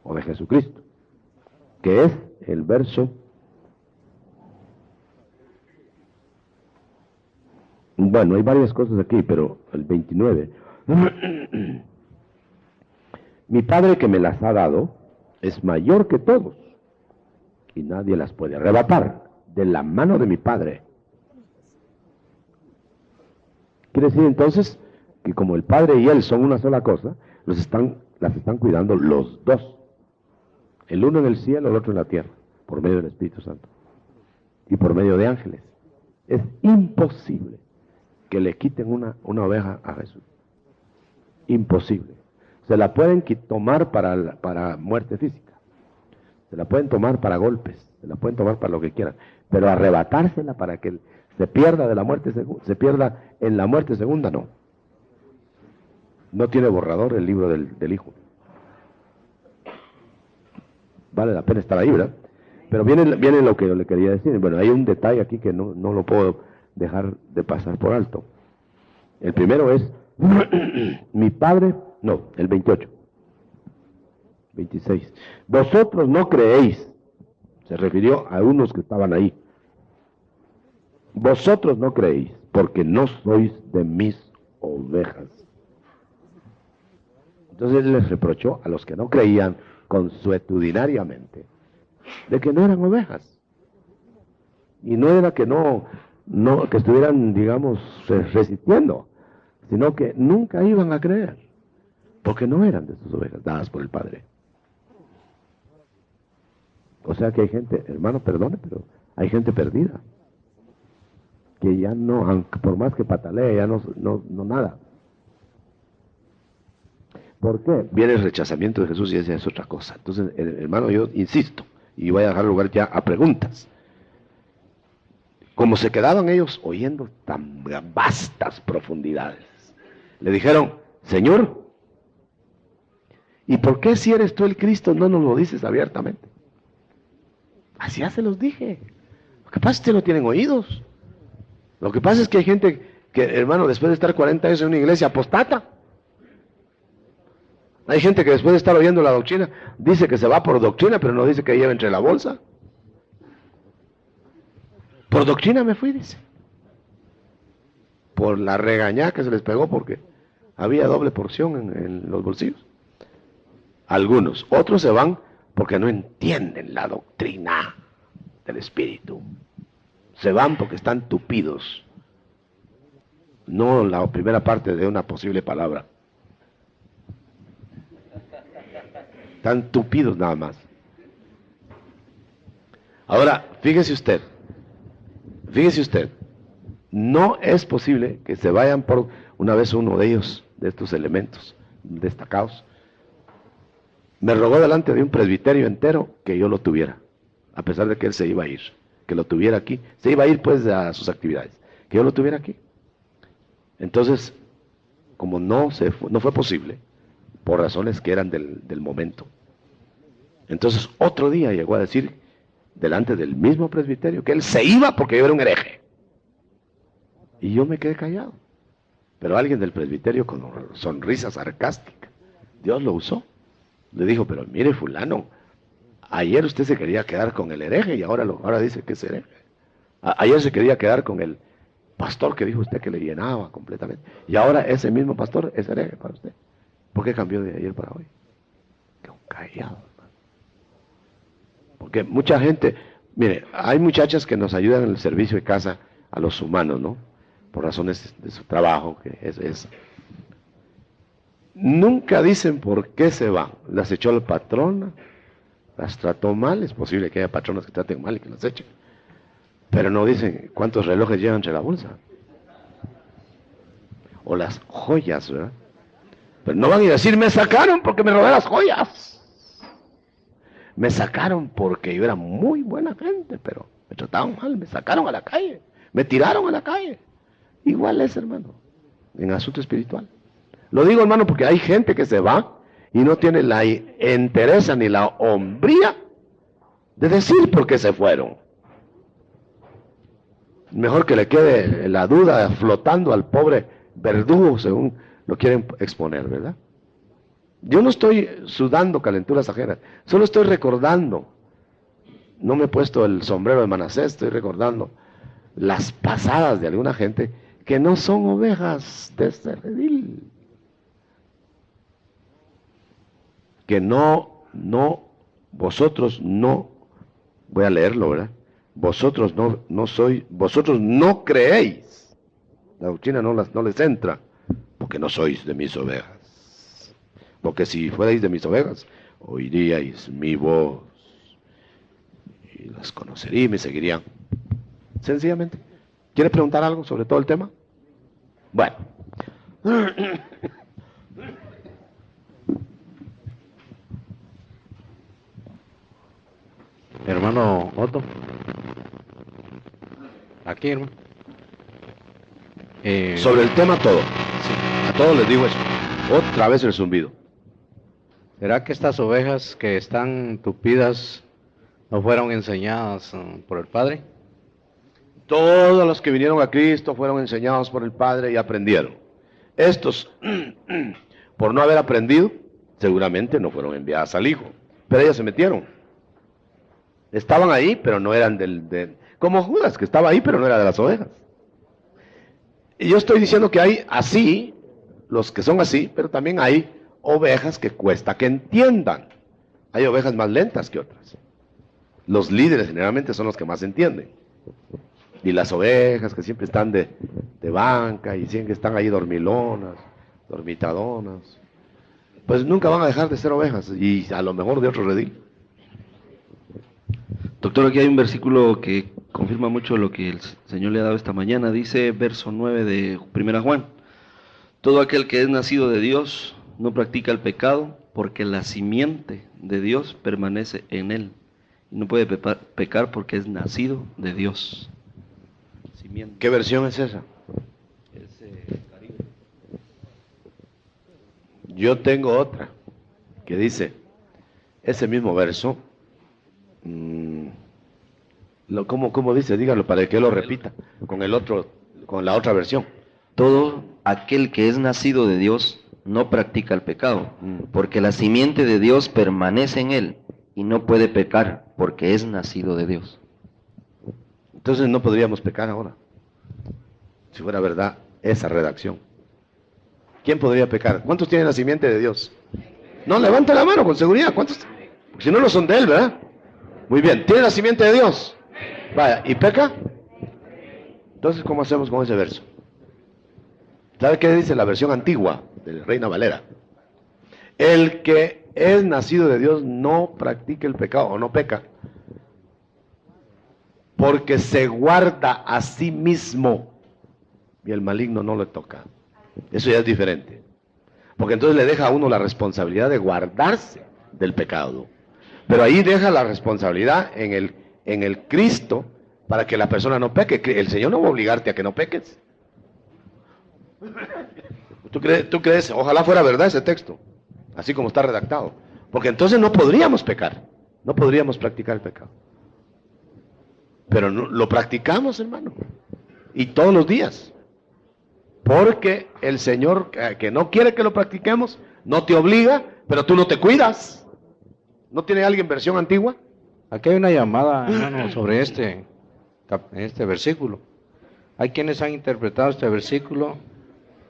o de Jesucristo, que es el verso, bueno, hay varias cosas aquí, pero el 29, mi Padre que me las ha dado es mayor que todos, y nadie las puede arrebatar de la mano de mi Padre. Quiere decir entonces que como el Padre y Él son una sola cosa, las están cuidando los dos. El uno en el cielo, el otro en la tierra, por medio del Espíritu Santo. Y por medio de ángeles. Es imposible que le quiten una oveja a Jesús. Imposible. Se la pueden tomar para muerte física. Se la pueden tomar para golpes. Se la pueden tomar para lo que quieran. Pero arrebatársela para que se pierda de la muerte, se pierda en la muerte segunda, no. No tiene borrador el libro del Hijo. Vale la pena estar ahí, ¿verdad? Pero viene lo que yo le quería decir. Bueno, hay un detalle aquí que no lo puedo dejar de pasar por alto. El primero es, mi padre, no, el 28, 26. Vosotros no creéis, se refirió a unos que estaban ahí. Vosotros no creéis, porque no sois de mis ovejas. Entonces él les reprochó a los que no creían consuetudinariamente de que no eran ovejas. Y no era que que estuvieran, digamos, resistiendo, sino que nunca iban a creer, porque no eran de sus ovejas dadas por el Padre. O sea que hay gente, hermano, perdone, pero hay gente perdida, que ya no, aunque por más que patalee, ya no nada. ¿Por qué? Viene el rechazamiento de Jesús y esa es otra cosa. Entonces, hermano, yo insisto, y voy a dejar lugar ya a preguntas. Como se quedaban ellos oyendo tan vastas profundidades, le dijeron, Señor, ¿y por qué si eres tú el Cristo no nos lo dices abiertamente? Así ya se los dije. Lo que pasa es que no tienen oídos. Lo que pasa es que hay gente que, hermano, después de estar 40 años en una iglesia, apostata. Hay gente que después de estar oyendo la doctrina, dice que se va por doctrina, pero no dice que lleva entre la bolsa. Por doctrina me fui, dice. Por la regañada que se les pegó porque había doble porción en los bolsillos. Algunos. Otros se van porque no entienden la doctrina del Espíritu. Se van porque están tupidos. No la primera parte de una posible palabra. Están tupidos nada más. Ahora, fíjese usted, no es posible que se vayan por una vez uno de ellos, de estos elementos destacados. Me rogó delante de un presbiterio entero que yo lo tuviera, a pesar de que él se iba a ir, que lo tuviera aquí. Se iba a ir pues a sus actividades, que yo lo tuviera aquí. Entonces, como no fue posible, por razones que eran del momento. Entonces otro día llegó a decir delante del mismo presbiterio que él se iba porque yo era un hereje. Y yo me quedé callado. Pero alguien del presbiterio con sonrisa sarcástica, Dios lo usó. Le dijo, pero mire fulano, ayer usted se quería quedar con el hereje y ahora dice que es hereje. Ayer se quería quedar con el pastor que dijo usted que le llenaba completamente. Y ahora ese mismo pastor es hereje para usted. ¿Por qué cambió de ayer para hoy? Quedó callado, hermano. Porque mucha gente, mire, hay muchachas que nos ayudan en el servicio de casa a los humanos, ¿no? Por razones de su trabajo, que es. Nunca dicen por qué se van. Las echó el patrón, las trató mal, es posible que haya patronas que traten mal y que las echen. Pero no dicen cuántos relojes llevan entre la bolsa. O las joyas, ¿verdad? Pero no van a ir a decir, me sacaron porque me robé las joyas. Me sacaron porque yo era muy buena gente, pero me trataban mal, me sacaron a la calle, me tiraron a la calle. Igual es, hermano, en asunto espiritual. Lo digo, hermano, porque hay gente que se va y no tiene la entereza ni la hombría de decir por qué se fueron. Mejor que le quede la duda flotando al pobre verdugo, según lo quieren exponer, ¿verdad? Yo no estoy sudando calenturas ajenas, solo estoy recordando. No me he puesto el sombrero de Manasés, estoy recordando las pasadas de alguna gente que no son ovejas de este redil. Que vosotros no, voy a leerlo, ¿verdad? Vosotros no creéis. La doctrina no les entra, porque no sois de mis ovejas. Porque si fuerais de mis ovejas, oiríais mi voz, y las conocería y me seguirían. Sencillamente. ¿Quiere preguntar algo sobre todo el tema? Bueno. Hermano Otto. Aquí, hermano. Sobre el tema todo. Sí, a todos les digo eso. Otra vez el zumbido. ¿Será que estas ovejas que están tupidas no fueron enseñadas por el Padre? Todos los que vinieron a Cristo fueron enseñados por el Padre y aprendieron. Estos, por no haber aprendido, seguramente no fueron enviadas al Hijo. Pero ellas se metieron. Estaban ahí, pero no eran como Judas, que estaba ahí, pero no era de las ovejas. Y yo estoy diciendo que hay así, los que son así, pero también hay ovejas que cuesta que entiendan. Hay ovejas más lentas que otras. Los líderes generalmente son los que más entienden. Y las ovejas que siempre están de banca y siempre están ahí dormilonas, dormitadonas, pues nunca van a dejar de ser ovejas y a lo mejor de otro redil. Doctor, aquí hay un versículo que confirma mucho lo que el Señor le ha dado esta mañana. Dice verso 9 de 1 Juan: todo aquel que es nacido de Dios no practica el pecado, porque la simiente de Dios permanece en él. Y no puede pecar porque es nacido de Dios. Simiente. ¿Qué versión es esa? Caribe. Yo tengo otra que dice ese mismo verso. ¿Cómo dice? Dígalo para que lo repita con la otra versión. Todo aquel que es nacido de Dios no practica el pecado, porque la simiente de Dios permanece en él y no puede pecar porque es nacido de Dios. Entonces no podríamos pecar ahora, si fuera verdad esa redacción. ¿Quién podría pecar? ¿Cuántos tienen la simiente de Dios? No, levanta la mano con seguridad. ¿Cuántos? Porque si no, no son de él, ¿verdad? Muy bien, ¿tiene la simiente de Dios? Vaya, ¿y peca? Entonces, ¿cómo hacemos con ese verso? ¿Sabe qué dice la versión antigua de Reina Valera? El que es nacido de Dios no practica el pecado o no peca, porque se guarda a sí mismo y el maligno no le toca. Eso ya es diferente, porque entonces le deja a uno la responsabilidad de guardarse del pecado, pero ahí deja la responsabilidad en el Cristo para que la persona no peque. El Señor no va a obligarte a que no peques. ¿Tú crees? Ojalá fuera verdad ese texto, así como está redactado, porque entonces no podríamos pecar, no podríamos practicar el pecado. Pero no, lo practicamos, hermano, y todos los días, porque el Señor, que no quiere que lo practiquemos, no te obliga, pero tú no te cuidas. ¿No tiene alguien versión antigua? Aquí hay una llamada, hermano, sobre este versículo. Hay quienes han interpretado este versículo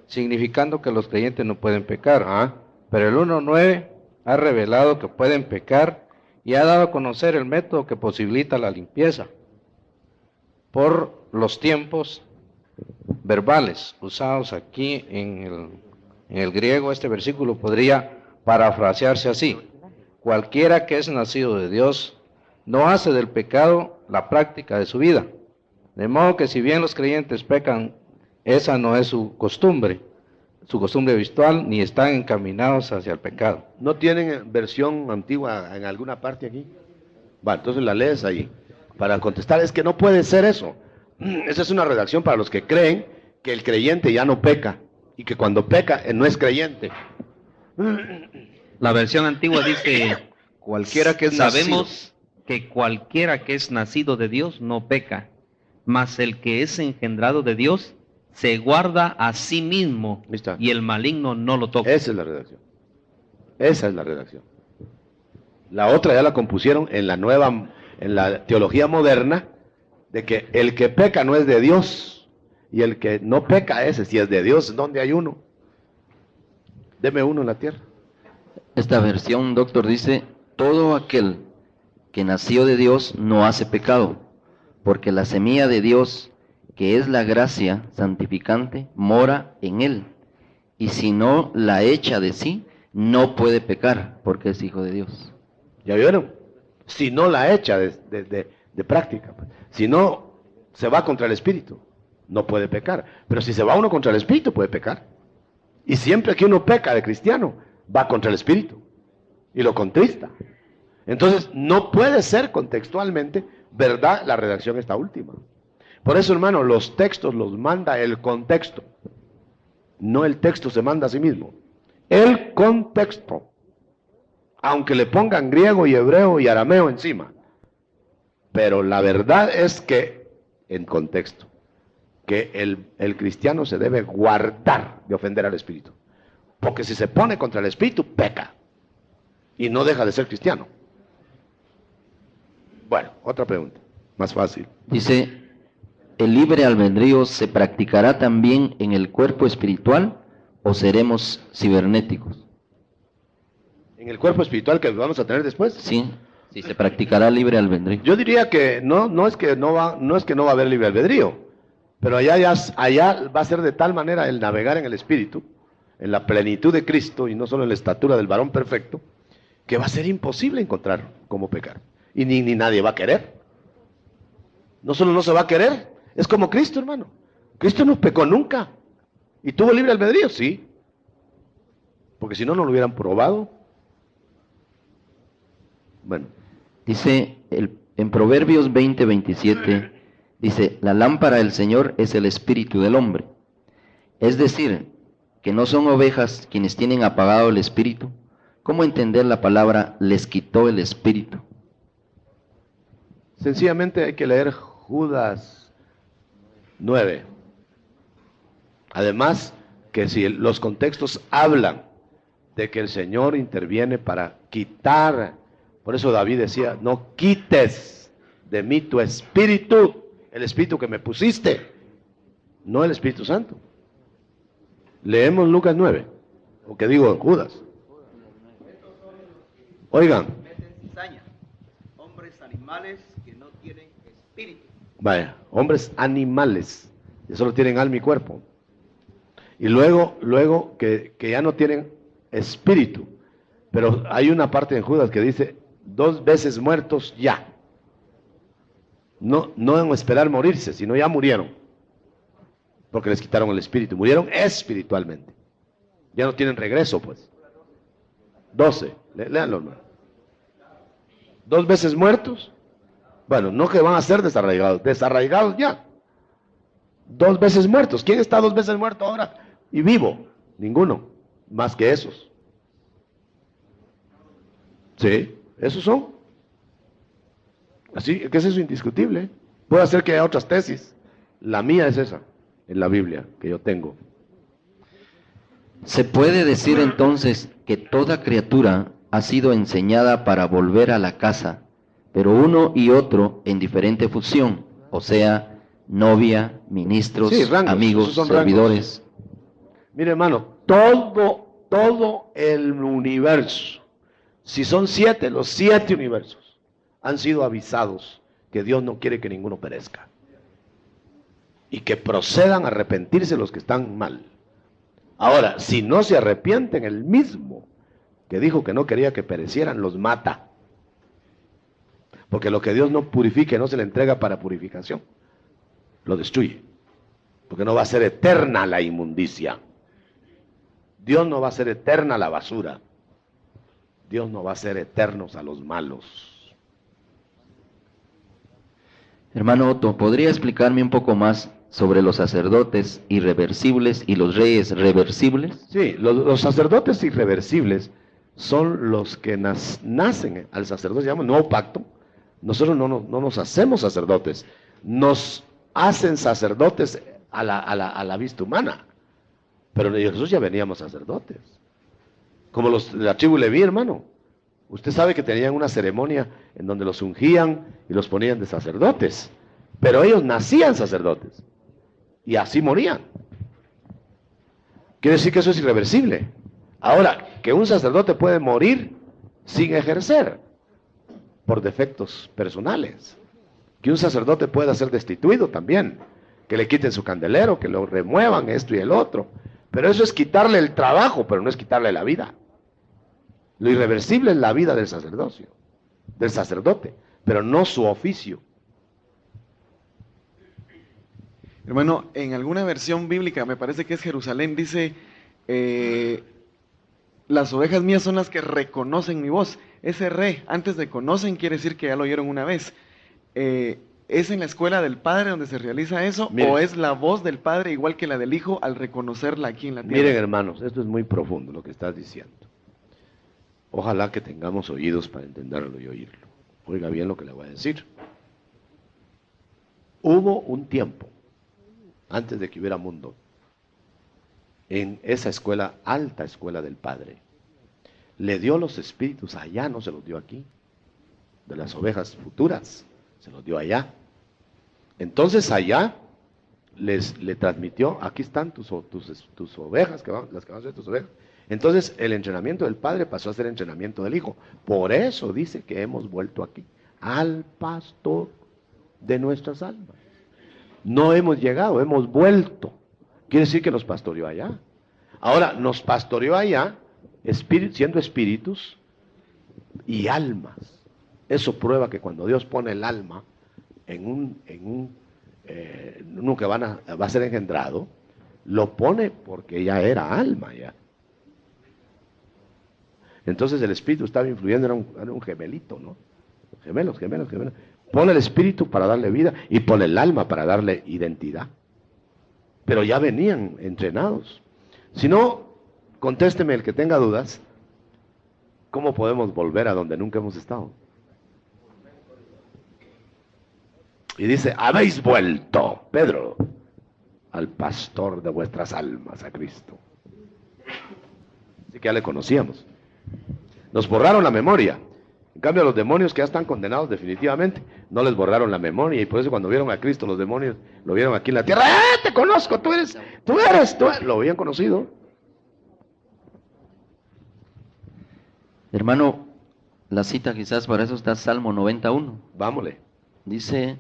significando que los creyentes no pueden pecar. Pero el 1.9 ha revelado que pueden pecar y ha dado a conocer el método que posibilita la limpieza por los tiempos verbales usados aquí en el griego. Este versículo podría parafrasearse así: cualquiera que es nacido de Dios no hace del pecado la práctica de su vida. De modo que si bien los creyentes pecan, esa no es su costumbre habitual, ni están encaminados hacia el pecado. ¿No tienen versión antigua en alguna parte aquí? Va, entonces la lees ahí. Para contestar, es que no puede ser eso. Esa es una redacción para los que creen que el creyente ya no peca, y que cuando peca no es creyente. La versión antigua dice: Cualquiera que es sabemos que cualquiera que es nacido de Dios no peca, mas el que es engendrado de Dios se guarda a sí mismo y el maligno no lo toca. Esa es la redacción. Esa es la redacción. La otra ya la compusieron en la teología moderna, de que el que peca no es de Dios, y el que no peca, ese sí es de Dios. ¿Dónde hay uno? Deme uno en la tierra. Esta versión, doctor, dice: todo aquel que nació de Dios no hace pecado, porque la semilla de Dios, que es la gracia santificante, mora en él, y si no la echa de sí, no puede pecar, porque es hijo de Dios. ¿Ya vieron? Si no la echa de práctica, si no se va contra el Espíritu, no puede pecar. Pero si se va uno contra el Espíritu, puede pecar. Y siempre que uno peca de cristiano, va contra el Espíritu y lo contrista. Entonces no puede ser contextualmente verdad la redacción esta última. Por eso, hermano, los textos los manda el contexto, no el texto se manda a sí mismo. El contexto, aunque le pongan griego y hebreo y arameo encima. Pero la verdad es que en contexto, que el cristiano se debe guardar de ofender al Espíritu. Porque si se pone contra el Espíritu, peca. Y no deja de ser cristiano. Bueno, otra pregunta, más fácil. Dice, ¿el libre albedrío se practicará también en el cuerpo espiritual o seremos cibernéticos? ¿En el cuerpo espiritual que vamos a tener después? Sí, sí se practicará libre albedrío. Yo diría que no es que no va a haber libre albedrío, pero allá va a ser de tal manera el navegar en el Espíritu, en la plenitud de Cristo y no solo en la estatura del varón perfecto, que va a ser imposible encontrar cómo pecar. Y ni nadie va a querer. No solo no se va a querer, es como Cristo, hermano. Cristo no pecó nunca. ¿Y tuvo libre albedrío? Sí. Porque si no, no lo hubieran probado. Bueno. Dice en Proverbios 20:27, dice, la lámpara del Señor es el espíritu del hombre. Es decir, que no son ovejas quienes tienen apagado el espíritu. ¿Cómo entender la palabra les quitó el espíritu? Sencillamente hay que leer Judas 9. Además, que si los contextos hablan de que el Señor interviene para quitar, por eso David decía, no quites de mí tu espíritu, el espíritu que me pusiste, no el Espíritu Santo. Leemos Lucas 9, o que digo Judas. Oigan. Hombres animales que no tienen espíritu. Vaya, hombres animales, que solo tienen alma y cuerpo. Y luego que ya no tienen espíritu. Pero hay una parte en Judas que dice, 2 veces muertos ya. No en esperar morirse, sino ya murieron. Porque les quitaron el espíritu. Murieron espiritualmente. Ya no tienen regreso, pues. 12, léanlo, hermano. 2 veces muertos. Bueno, no que van a ser desarraigados ya. 2 veces muertos. ¿Quién está 2 veces muerto ahora y vivo? Ninguno, más que esos. Sí, esos son. Así que es eso indiscutible. Puede ser que haya otras tesis. La mía es esa, en la Biblia, que yo tengo. ¿Se puede decir entonces que toda criatura ha sido enseñada para volver a la casa, pero uno y otro en diferente función, o sea, novia, ministros, sí, rangos, amigos, servidores? Rangos. Mire, hermano, todo el universo, si son 7, los 7 universos han sido avisados que Dios no quiere que ninguno perezca y que procedan a arrepentirse los que están mal. Ahora, si no se arrepienten, el mismo que dijo que no quería que perecieran, los mata. Porque lo que Dios no purifique, no se le entrega para purificación. Lo destruye. Porque no va a ser eterna la inmundicia. Dios no va a ser eterna la basura. Dios no va a ser eternos a los malos. Hermano Otto, ¿podría explicarme un poco más sobre los sacerdotes irreversibles y los reyes reversibles? Sí, los sacerdotes irreversibles son los que nacen al sacerdocio, se llama nuevo pacto. Nosotros no nos hacemos sacerdotes, nos hacen sacerdotes a la vista humana, pero nosotros ya veníamos sacerdotes, como los de la tribu Leví, hermano. Usted sabe que tenían una ceremonia en donde los ungían y los ponían de sacerdotes, pero ellos nacían sacerdotes y así morían. Quiere decir que eso es irreversible. Ahora, que un sacerdote puede morir sin ejercer por defectos personales, que un sacerdote pueda ser destituido también, que le quiten su candelero, que lo remuevan, esto y el otro, pero eso es quitarle el trabajo, pero no es quitarle la vida. Lo irreversible es la vida del sacerdocio, del sacerdote, pero no su oficio. Hermano, en alguna versión bíblica, me parece que es Jerusalén, dice, las ovejas mías son las que reconocen mi voz. Ese re, antes de conocen, quiere decir que ya lo oyeron una vez. ¿Es en la escuela del Padre donde se realiza eso? Miren, ¿o es la voz del Padre igual que la del Hijo al reconocerla aquí en la tierra? Miren, hermanos, esto es muy profundo lo que estás diciendo. Ojalá que tengamos oídos para entenderlo y oírlo. Oiga bien lo que le voy a decir. Hubo un tiempo, antes de que hubiera mundo, en esa escuela, alta escuela del Padre, le dio los espíritus allá, no se los dio aquí, de las ovejas futuras, se los dio allá. Entonces allá le transmitió, aquí están tus ovejas, las que van a ser tus ovejas. Entonces el entrenamiento del Padre pasó a ser entrenamiento del Hijo. Por eso dice que hemos vuelto aquí, al pastor de nuestras almas. No hemos llegado, hemos vuelto. Quiere decir que nos pastoreó allá. Ahora, nos pastoreó allá, siendo espíritus y almas. Eso prueba que cuando Dios pone el alma en uno que va a ser engendrado, lo pone porque ya era alma ya. Entonces el espíritu estaba influyendo, era un gemelito, ¿no? Gemelos. Pone el espíritu para darle vida y pone el alma para darle identidad. Pero ya venían entrenados. Si no, contésteme el que tenga dudas, ¿cómo podemos volver a donde nunca hemos estado? Y dice, habéis vuelto, Pedro, al pastor de vuestras almas, a Cristo. Así que ya le conocíamos. Nos borraron la memoria. En cambio, a los demonios que ya están condenados definitivamente, no les borraron la memoria. Y por eso cuando vieron a Cristo, los demonios lo vieron aquí en la tierra. ¡Ah, te conozco! Tú eres. Lo habían conocido. Hermano, la cita quizás para eso está Salmo 91. Vámonos. Dice,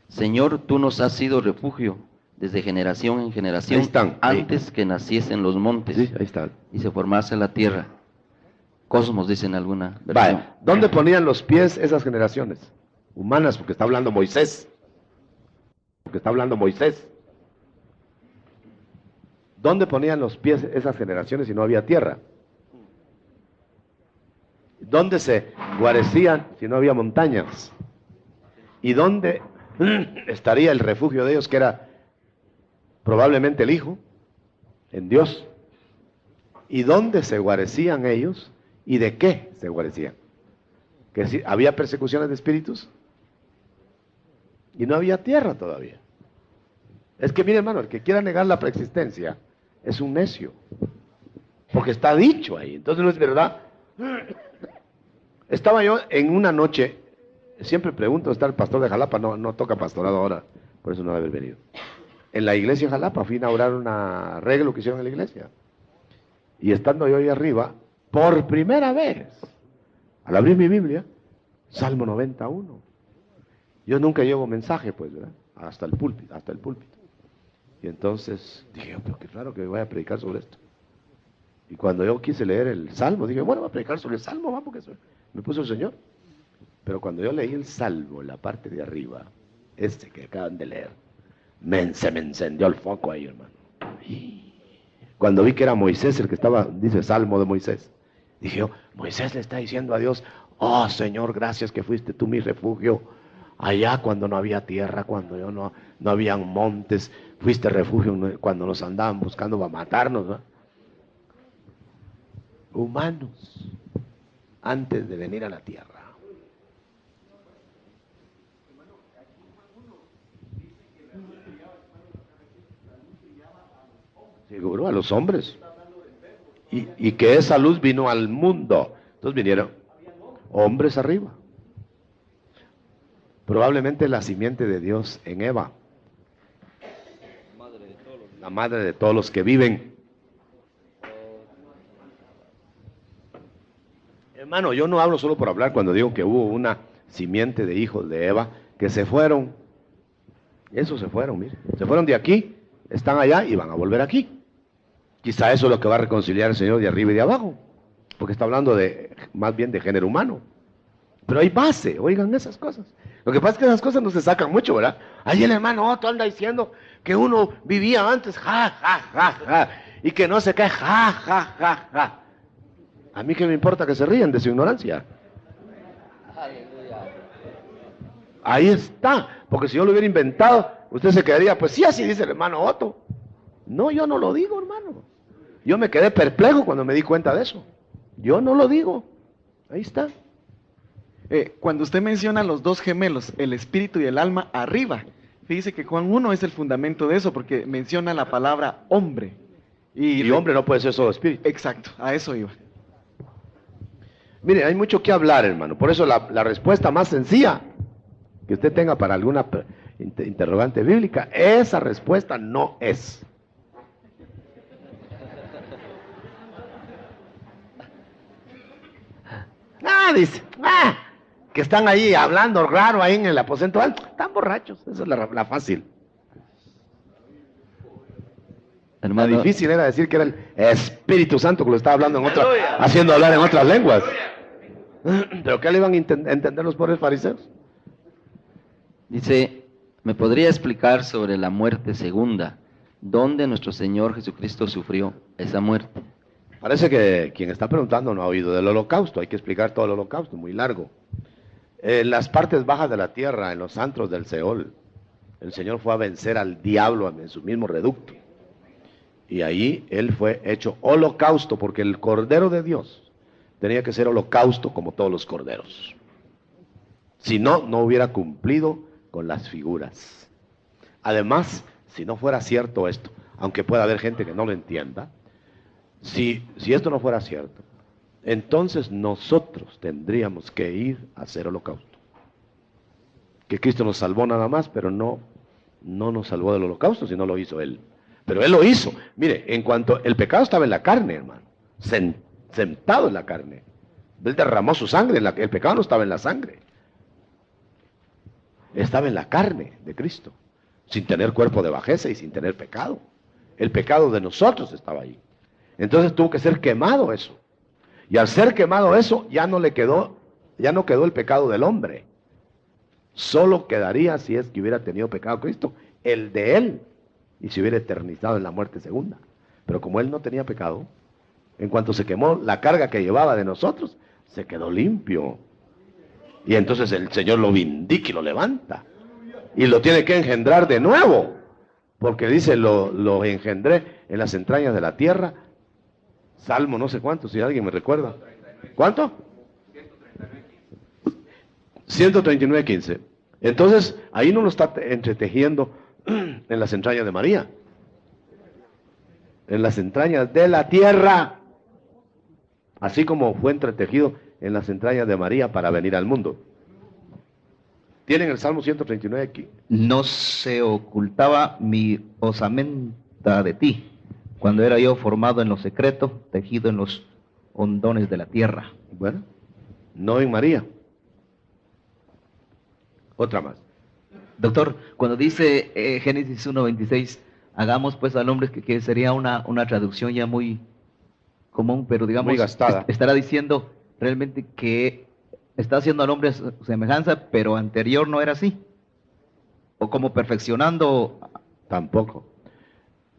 Señor, tú nos has sido refugio desde generación en generación, Ahí están, antes que naciesen los montes, Sí, ahí está. y se formase la tierra. Cosmos, dicen alguna versión. Vaya, ¿dónde ponían los pies esas generaciones? Humanas, porque está hablando Moisés. ¿Dónde ponían los pies esas generaciones si no había tierra? ¿Dónde se guarecían si no había montañas? ¿Y dónde estaría el refugio de ellos, que era probablemente el Hijo, en Dios? ¿Y dónde se guarecían ellos? ¿Y de qué se guarecían? ¿Que si había persecuciones de espíritus? Y no había tierra todavía. Es que mire, hermano, el que quiera negar la preexistencia es un necio, porque está dicho ahí. Entonces no es verdad. Estaba yo en una noche, siempre pregunto, está el pastor de Jalapa, no toca pastorado ahora, por eso no debe haber venido. En la iglesia de Jalapa fui a inaugurar un arreglo que hicieron en la iglesia. Y estando yo ahí arriba, por primera vez, al abrir mi Biblia, Salmo 91. Yo nunca llevo mensaje, pues, ¿verdad? Hasta el púlpito. Y entonces dije, pero qué raro que voy a predicar sobre esto. Y cuando yo quise leer el Salmo, dije, bueno, voy a predicar sobre el Salmo, porque me puso el Señor. Pero cuando yo leí el Salmo, la parte de arriba, que acaban de leer, se me encendió el foco ahí, hermano. Cuando vi que era Moisés el que estaba, dice Salmo de Moisés, dije yo, Moisés le está diciendo a Dios, oh Señor, gracias que fuiste tú mi refugio, allá cuando no había tierra, cuando yo no habían montes, fuiste refugio cuando nos andaban buscando para matarnos, ¿no? Humanos, antes de venir a la tierra. Seguro, a los hombres. Y que esa luz vino al mundo. Entonces vinieron hombres arriba. Probablemente la simiente de Dios en Eva. La madre de todos los que viven. Hermano, yo no hablo solo por hablar cuando digo que hubo una simiente de hijos de Eva que se fueron. Esos se fueron, mire. Se fueron de aquí, están allá y van a volver aquí. Quizá eso es lo que va a reconciliar el Señor de arriba y de abajo, porque está hablando más bien de género humano. Pero hay base, oigan esas cosas. Lo que pasa es que esas cosas no se sacan mucho, ¿verdad? Ahí el hermano Otto anda diciendo que uno vivía antes, y que no se cae, A mí qué me importa que se rían de su ignorancia. Ahí está, porque si yo lo hubiera inventado, usted se quedaría, pues sí, así dice el hermano Otto. No, yo no lo digo, hermano. Yo me quedé perplejo cuando me di cuenta de eso. Yo no lo digo. Ahí está. Cuando usted menciona los dos gemelos, el espíritu y el alma, arriba, fíjese que Juan 1 es el fundamento de eso, porque menciona la palabra hombre. Y hombre no puede ser solo espíritu. Exacto, a eso iba. Mire, hay mucho que hablar, hermano. Por eso la respuesta más sencilla que usted tenga para alguna interrogante bíblica, esa respuesta no es. Dice, que están ahí hablando raro ahí en el aposento alto. Están borrachos, esa es la fácil. Hermano, Lo difícil era decir que era el Espíritu Santo que lo estaba hablando en otra, haciendo hablar en otras lenguas. ¿Pero qué le iban a entender los pobres fariseos? dice, ¿me podría explicar sobre la muerte segunda? ¿Dónde nuestro Señor Jesucristo sufrió esa muerte? Parece que quien está preguntando no ha oído del holocausto. Hay que explicar todo el holocausto, muy largo. En las partes bajas de la tierra, en los antros del Seol, el Señor fue a vencer al diablo en su mismo reducto. Y ahí Él fue hecho holocausto, porque el Cordero de Dios tenía que ser holocausto como todos los corderos. Si no, no hubiera cumplido con las figuras. Además, si no fuera cierto esto, aunque pueda haber gente que no lo entienda, si esto no fuera cierto, entonces nosotros tendríamos que ir a hacer holocausto. Que Cristo nos salvó nada más, pero no nos salvó del holocausto, sino lo hizo Él. Pero Él lo hizo. Mire, en cuanto el pecado estaba en la carne, hermano, sentado en la carne. Él derramó su sangre, el pecado no estaba en la sangre. Estaba en la carne de Cristo, sin tener cuerpo de bajeza y sin tener pecado. El pecado de nosotros estaba ahí. Entonces tuvo que ser quemado eso. Y al ser quemado eso, ya no quedó el pecado del hombre. Solo quedaría, si es que hubiera tenido pecado Cristo, el de Él, y se hubiera eternizado en la muerte segunda. Pero como Él no tenía pecado, en cuanto se quemó la carga que llevaba de nosotros, se quedó limpio. Y entonces el Señor lo vindica y lo levanta. Y lo tiene que engendrar de nuevo. Porque dice, lo engendré en las entrañas de la tierra. Salmo no sé cuánto, si alguien me recuerda. ¿Cuánto? 139:15. Entonces, ahí no lo está entretejiendo en las entrañas de María. En las entrañas de la tierra. Así como fue entretejido en las entrañas de María para venir al mundo. ¿Tienen el Salmo 139 aquí? No se ocultaba mi osamenta de ti, cuando era yo formado en lo secreto, tejido en los hondones de la tierra. Bueno, no en María. Otra más. Doctor, cuando dice Génesis 1:26, hagamos pues al hombre, que sería una traducción ya muy común, pero digamos, muy gastada. Estará diciendo realmente que está haciendo al hombre a su semejanza, pero anterior no era así. O como perfeccionando. Tampoco.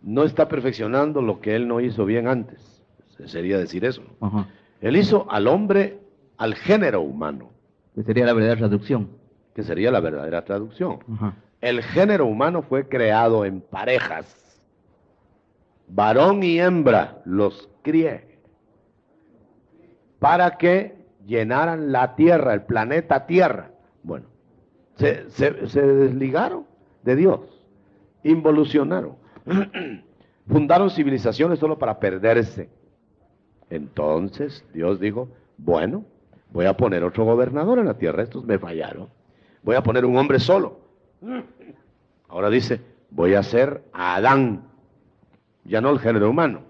No está perfeccionando lo que él no hizo bien antes. Sería decir eso. Ajá. Él hizo al hombre, al género humano. Que sería la verdadera traducción. Que sería la verdadera traducción. Ajá. El género humano fue creado en parejas. Varón y hembra los crié. Para que llenaran la tierra, el planeta Tierra. Bueno, se desligaron de Dios. Involucionaron. Fundaron civilizaciones solo para perderse. Entonces Dios dijo, bueno, voy a poner otro gobernador en la tierra. Estos me fallaron. Voy a poner un hombre solo. Ahora dice, voy a hacer a Adán. Ya no el género humano,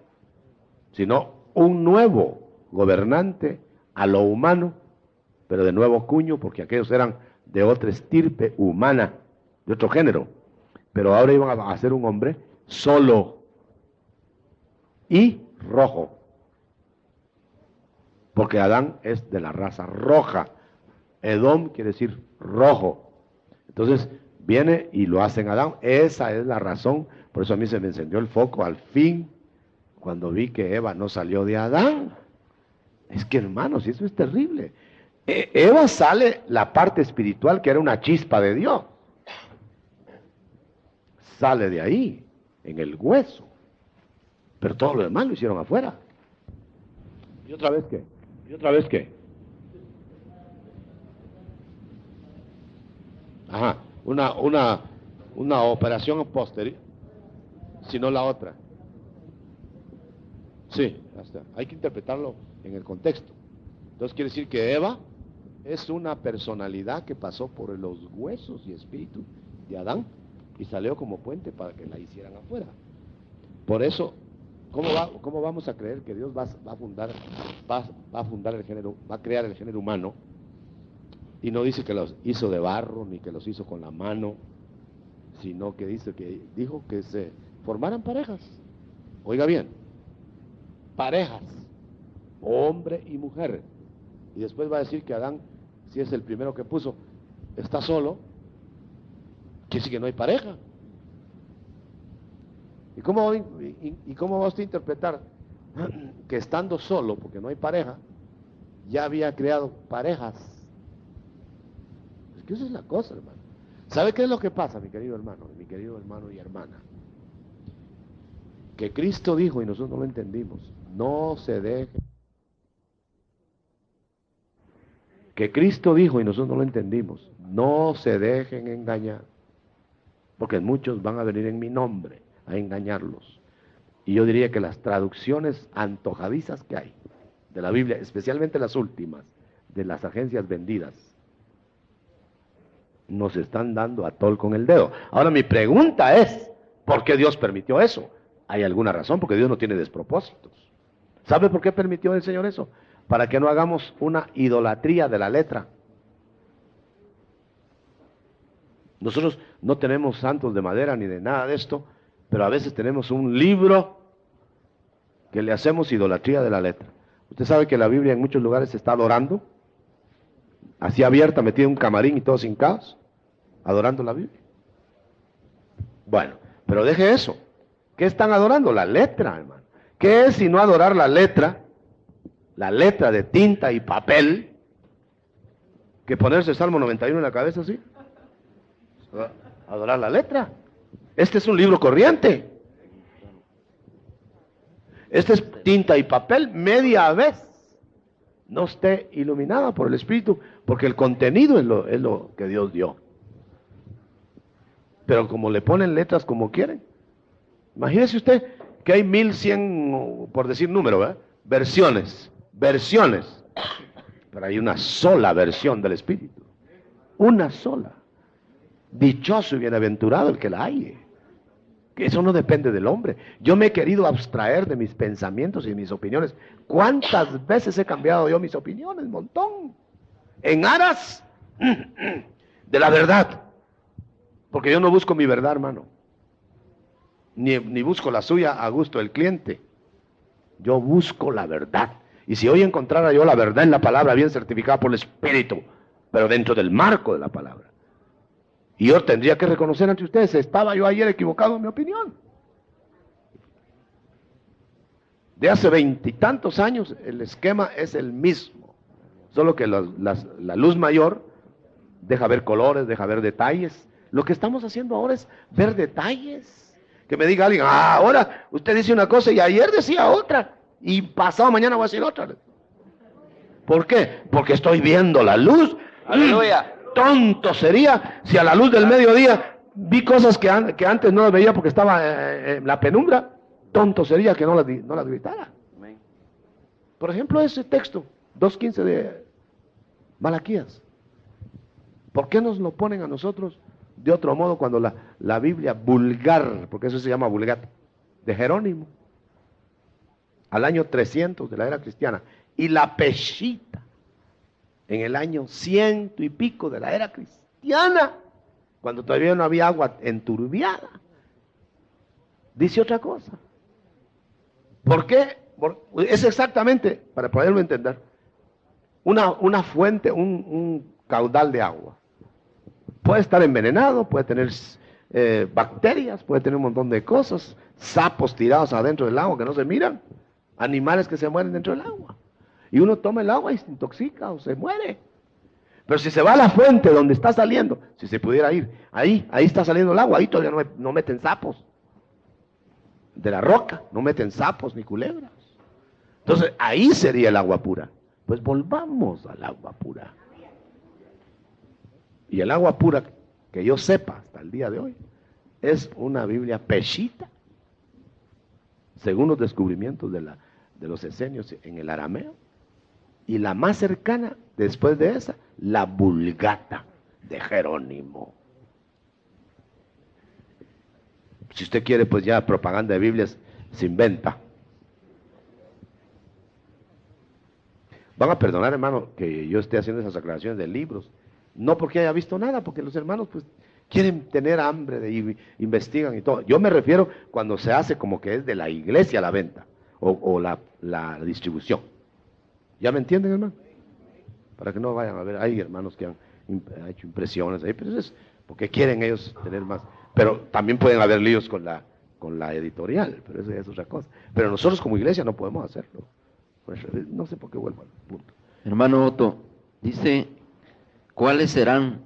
sino un nuevo gobernante a lo humano, pero de nuevo cuño, porque aquellos eran de otra estirpe humana, de otro género. Pero ahora iban a hacer un hombre solo y rojo, porque Adán es de la raza roja. Edom quiere decir rojo. Entonces viene y lo hacen Adán. Esa es la razón. Por eso a mí se me encendió el foco al fin, cuando vi que Eva no salió de Adán. Es que, hermanos, eso es terrible. Eva sale la parte espiritual, que era una chispa de Dios. Sale de ahí, en el hueso. Pero todo lo demás lo hicieron afuera. ¿Y otra vez qué? ¿Y otra vez qué? Ajá, una operación posterior, sino la otra. Sí, hasta. Hay que interpretarlo en el contexto. Entonces quiere decir que Eva es una personalidad que pasó por los huesos y espíritu de Adán y salió como puente para que la hicieran afuera. Por eso, ¿cómo vamos a creer que Dios va a fundar el género, va a crear el género humano? Y no dice que los hizo de barro, ni que los hizo con la mano, sino que dijo que se formaran parejas. Oiga bien, parejas, hombre y mujer. Y después va a decir que Adán, si es el primero que puso, está solo, quiere decir que no hay pareja. ¿Y cómo va usted a interpretar que estando solo, porque no hay pareja, ya había creado parejas? Es que esa es la cosa, hermano. ¿Sabe qué es lo que pasa, mi querido hermano y hermana? Que Cristo dijo, y nosotros no lo entendimos, no se deje. Que Cristo dijo, y nosotros no lo entendimos, no se dejen engañar, porque muchos van a venir en mi nombre a engañarlos. Y yo diría que las traducciones antojadizas que hay de la Biblia, especialmente las últimas, de las agencias vendidas, nos están dando a tol con el dedo. Ahora mi pregunta es, ¿por qué Dios permitió eso? Hay alguna razón, porque Dios no tiene despropósitos. ¿Sabe por qué permitió el Señor eso? Para que no hagamos una idolatría de la letra. Nosotros no tenemos santos de madera ni de nada de esto, pero a veces tenemos un libro que le hacemos idolatría de la letra. Usted sabe que la Biblia en muchos lugares se está adorando, así abierta, metida en un camarín y todos hincados, adorando la Biblia. Bueno, pero deje eso. ¿Qué están adorando? La letra, hermano. ¿Qué es sino adorar la letra de tinta y papel, que ponerse el Salmo 91 en la cabeza así? Adorar la letra. Este es un libro corriente. Este es tinta y papel media vez. No esté iluminada por el Espíritu, porque el contenido es lo que Dios dio. Pero como le ponen letras como quieren. Imagínese usted que hay 1100, por decir número, ¿verdad? versiones. Pero hay una sola versión del Espíritu. Una sola. Dichoso y bienaventurado el que la halle. Que eso no depende del hombre. Yo me he querido abstraer de mis pensamientos y mis opiniones. ¿Cuántas veces he cambiado yo mis opiniones? Un montón. En aras de la verdad. Porque yo no busco mi verdad, hermano. Ni busco la suya a gusto del cliente. Yo busco la verdad. Y si hoy encontrara yo la verdad en la palabra, bien certificada por el Espíritu, pero dentro del marco de la palabra, y yo tendría que reconocer ante ustedes, estaba yo ayer equivocado en mi opinión. De hace 20 y tantos años, el esquema es el mismo, solo que la luz mayor deja ver colores, deja ver detalles. Lo que estamos haciendo ahora es ver detalles. Que me diga alguien, ahora usted dice una cosa y ayer decía otra, y pasado mañana voy a decir otra. ¿Por qué? Porque estoy viendo la luz. Aleluya. Tonto sería si a la luz del mediodía vi cosas que antes no las veía porque estaba en la penumbra. Tonto sería que no las gritara. Por ejemplo, ese texto, 2:15 de Malaquías. ¿Por qué nos lo ponen a nosotros de otro modo cuando la Biblia vulgar, porque eso se llama vulgata, de Jerónimo, al año 300 de la era cristiana, y la Peshita, en el año 100 y pico de la era cristiana, cuando todavía no había agua enturbiada, dice otra cosa? ¿Por qué? Es exactamente, para poderlo entender, una fuente, un caudal de agua. Puede estar envenenado, puede tener bacterias, puede tener un montón de cosas, sapos tirados adentro del agua que no se miran, animales que se mueren dentro del agua. Y uno toma el agua y se intoxica o se muere. Pero si se va a la fuente donde está saliendo, si se pudiera ir, ahí está saliendo el agua, ahí todavía no meten sapos. De la roca, no meten sapos ni culebras. Entonces, ahí sería el agua pura. Pues volvamos al agua pura. Y el agua pura que yo sepa hasta el día de hoy, es una Biblia peshita, según los descubrimientos de los esenios en el arameo, y la más cercana después de esa, la Vulgata de Jerónimo. Si usted quiere, pues ya propaganda de Biblias se inventa. Van a perdonar, hermano, que yo esté haciendo esas aclaraciones de libros, no porque haya visto nada, porque los hermanos pues quieren tener hambre y investigan y todo. Yo me refiero cuando se hace como que es de la iglesia la venta o la distribución. ¿Ya me entienden, hermano? Para que no vayan a ver, hay hermanos que han hecho impresiones ahí, pero eso es porque quieren ellos tener más. Pero también pueden haber líos con la editorial, pero eso ya es otra cosa. Pero nosotros como iglesia no podemos hacerlo. Pues, no sé por qué vuelvo al punto. Hermano Otto, dice, ¿cuáles serán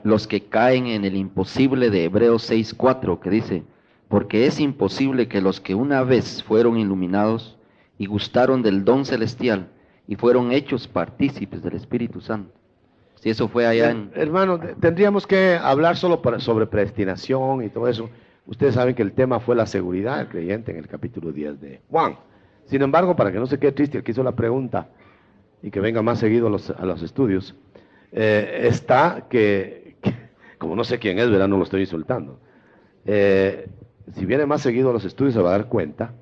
los que caen en el imposible de Hebreos 6:4, que dice, porque es imposible que los que una vez fueron iluminados y gustaron del don celestial y fueron hechos partícipes del Espíritu Santo? Si eso fue allá en... Hermano, tendríamos que hablar solo sobre predestinación y todo eso. Ustedes saben que el tema fue la seguridad del creyente en el capítulo 10 de Juan. Sin embargo, para que no se quede triste el que hizo la pregunta y que venga más seguido a los estudios, está que, como no sé quién es, ¿verdad? No lo estoy insultando. Si viene más seguido a los estudios se va a dar cuenta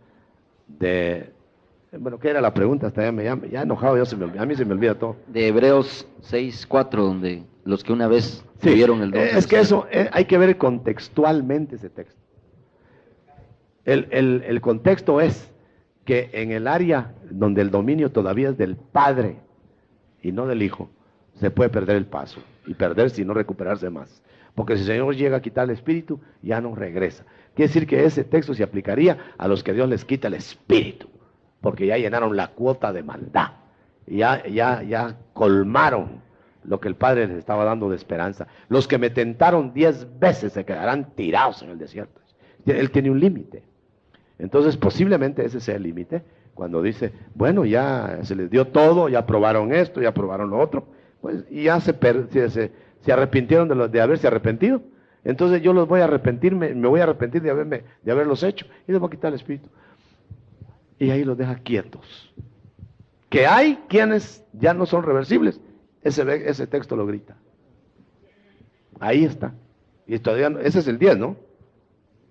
de... Bueno, ¿qué era la pregunta? Hasta ya enojado, a mí se me olvida todo. De Hebreos 6:4, donde los que una vez tuvieron el don. Es que eso, hay que ver contextualmente ese texto. El contexto es que en el área donde el dominio todavía es del Padre y no del Hijo, se puede perder el paso y perderse y no recuperarse más. Porque si el Señor llega a quitar el espíritu, ya no regresa. Quiere decir que ese texto se aplicaría a los que Dios les quita el espíritu, porque ya llenaron la cuota de maldad, ya colmaron lo que el Padre les estaba dando de esperanza. Los que me tentaron 10 veces se quedarán tirados en el desierto. Él tiene un límite. Entonces posiblemente ese sea el límite, cuando dice, bueno, ya se les dio todo, ya probaron esto, ya probaron lo otro, pues y ya se arrepintieron de haberse arrepentido. Entonces yo los voy a arrepentir, me voy a arrepentir de haberlos hecho, y les voy a quitar el espíritu. Y ahí los deja quietos. Que hay quienes ya no son reversibles, ese texto lo grita. Ahí está. Y todavía ese es el 10, ¿no?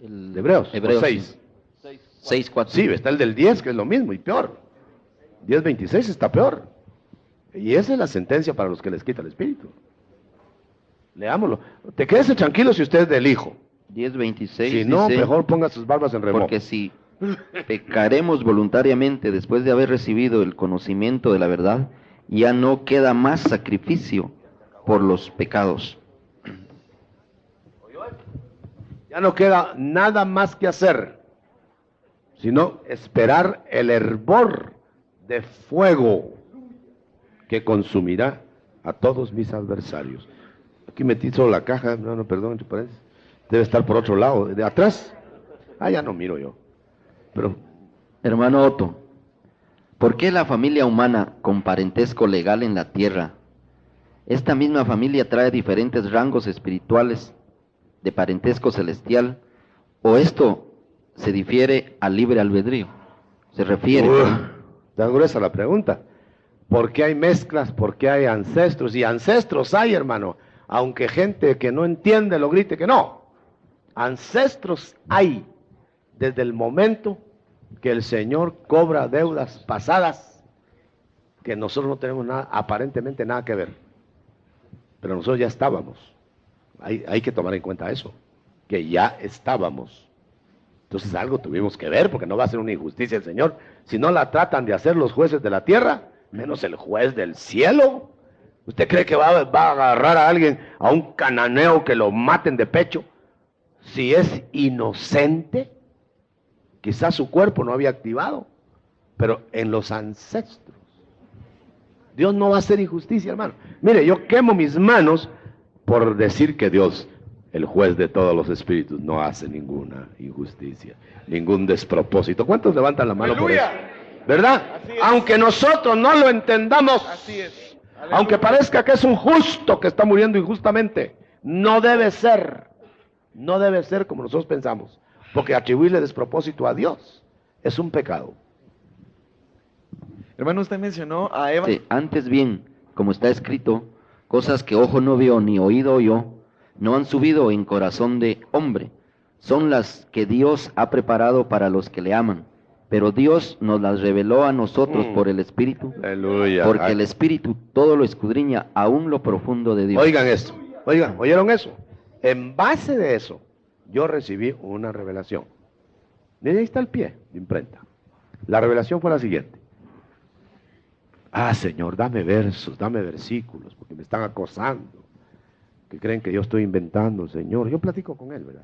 El de Hebreos 6. 6:4. Sí, está el del 10, que es lo mismo, y peor. 10:26 está peor. Y esa es la sentencia para los que les quita el espíritu. Leámoslo. Te quedes tranquilo si usted es del Hijo. 10:26. Si no, dice, mejor ponga sus barbas en remojo. porque si pecaremos voluntariamente después de haber recibido el conocimiento de la verdad, ya no queda más sacrificio por los pecados. Ya no queda nada más que hacer, sino esperar el hervor de fuego que consumirá a todos mis adversarios. Aquí metí solo la caja, no, perdón, entre paréntesis. Debe estar por otro lado, de atrás. Ya no miro yo. Pero, hermano Otto, ¿por qué la familia humana con parentesco legal en la tierra, esta misma familia trae diferentes rangos espirituales de parentesco celestial, o esto se difiere al libre albedrío? Se refiere. Tan gruesa la pregunta. ¿Por qué hay mezclas? ¿Por qué hay ancestros? Y ancestros hay, hermano, aunque gente que no entiende lo grite que no. Ancestros hay desde el momento que el Señor cobra deudas pasadas que nosotros no tenemos nada, aparentemente nada que ver, pero nosotros ya estábamos. Hay que tomar en cuenta eso, que ya estábamos. Entonces algo tuvimos que ver, porque no va a ser una injusticia el Señor. Si no la tratan de hacer los jueces de la tierra, menos el juez del cielo. ¿Usted cree que va a agarrar a alguien, a un cananeo, que lo maten de pecho? Si es inocente, quizás su cuerpo no había activado, pero en los ancestros. Dios no va a hacer injusticia, hermano. Mire, yo quemo mis manos por decir que Dios, el juez de todos los espíritus, no hace ninguna injusticia, ningún despropósito. ¿Cuántos levantan la mano? ¡Aleluya! Por eso? ¿Verdad? Aunque nosotros no lo entendamos, aunque parezca que es un justo que está muriendo injustamente, No debe ser como nosotros pensamos, porque atribuirle despropósito a Dios es un pecado. Hermano, usted mencionó a Eva. Sí, antes bien, como está escrito, cosas que ojo no vio ni oído oyó, no han subido en corazón de hombre, son las que Dios ha preparado para los que le aman. Pero Dios nos las reveló a nosotros por el Espíritu, Aleluya. porque el Espíritu todo lo escudriña, aún lo profundo de Dios. Oigan esto, oigan, ¿oyeron eso? En base de eso, yo recibí una revelación. Miren, ahí está el pie de imprenta. La revelación fue la siguiente. Señor, dame versos, dame versículos, porque me están acosando. Que creen que yo estoy inventando, Señor. Yo platico con él, ¿verdad?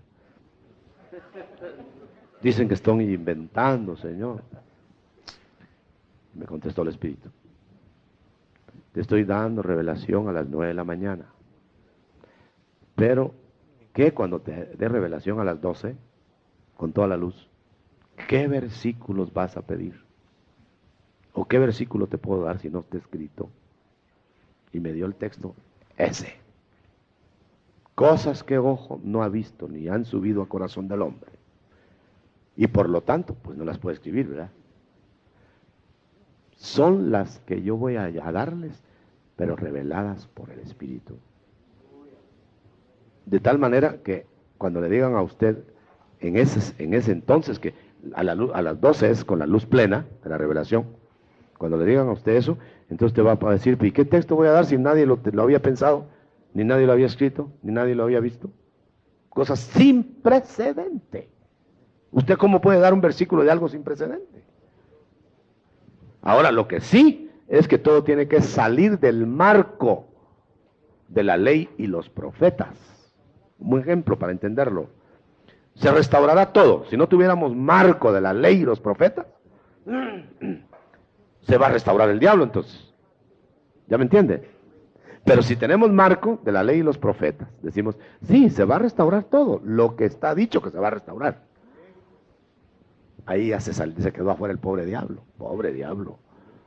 Dicen que estoy inventando, Señor. Me contestó el Espíritu. Te estoy dando revelación a las 9 de la mañana. Pero, ¿qué cuando te dé revelación a las 12, con toda la luz? ¿Qué versículos vas a pedir? ¿O qué versículo te puedo dar si no está escrito? Y me dio el texto ese. Cosas que ojo no ha visto ni han subido a corazón del hombre. Y por lo tanto, pues no las puede escribir, ¿verdad? Son las que yo voy a darles, pero reveladas por el Espíritu. De tal manera que cuando le digan a usted, en ese entonces, que a las 12 es con la luz plena de la revelación, cuando le digan a usted eso, entonces te va a decir, ¿y qué texto voy a dar si nadie lo había pensado, ni nadie lo había escrito, ni nadie lo había visto? Cosas sin precedente. ¿Usted cómo puede dar un versículo de algo sin precedente? Ahora, lo que sí es que todo tiene que salir del marco de la ley y los profetas. Un ejemplo para entenderlo. Se restaurará todo. Si no tuviéramos marco de la ley y los profetas, se va a restaurar el diablo entonces. ¿Ya me entiende? Pero si tenemos marco de la ley y los profetas, decimos, sí, se va a restaurar todo, lo que está dicho que se va a restaurar. Ahí ya se quedó afuera el pobre diablo.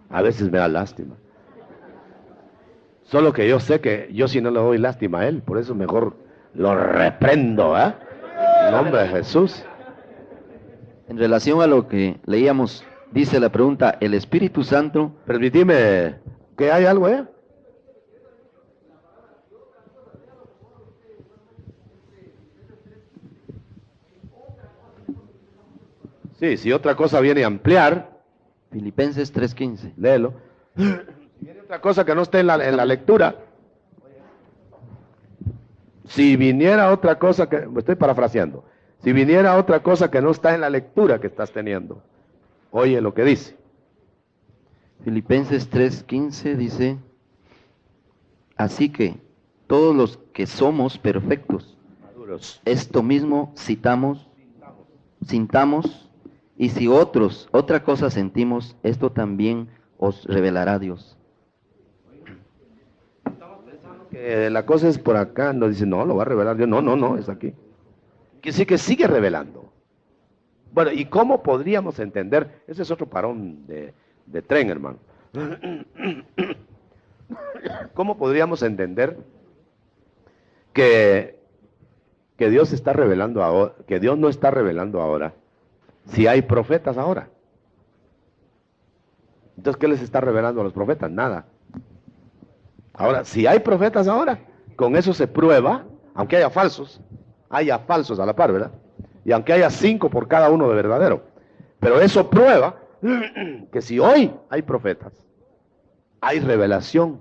A veces me da lástima. Solo que yo sé que yo sí no le doy lástima a él, por eso mejor lo reprendo, ¿eh? En nombre de Jesús. En relación a lo que leíamos, dice la pregunta, ¿el Espíritu Santo? Permitime, ¿que hay algo, Sí, si otra cosa viene a ampliar. Filipenses 3:15. Léelo. Si viene otra cosa que no esté en la lectura. Si viniera otra cosa que, me estoy parafraseando, si viniera otra cosa que no está en la lectura que estás teniendo, oye lo que dice. Filipenses 3:15 dice, así que todos los que somos perfectos, Maduros. Esto mismo sintamos, y si otra cosa sentimos, esto también os revelará Dios. Que la cosa es por acá, no dice, no, lo va a revelar Dios, no, es aquí. Que sí que sigue revelando. Bueno, ¿y cómo podríamos entender? Ese es otro parón de tren, hermano. ¿Cómo podríamos entender que Dios está revelando ahora, que Dios no está revelando ahora, si hay profetas ahora? Entonces, ¿qué les está revelando a los profetas? Nada. Ahora, si hay profetas ahora, con eso se prueba, aunque haya falsos a la par, ¿verdad? Y aunque haya 5 por cada uno de verdadero. Pero eso prueba que si hoy hay profetas, hay revelación,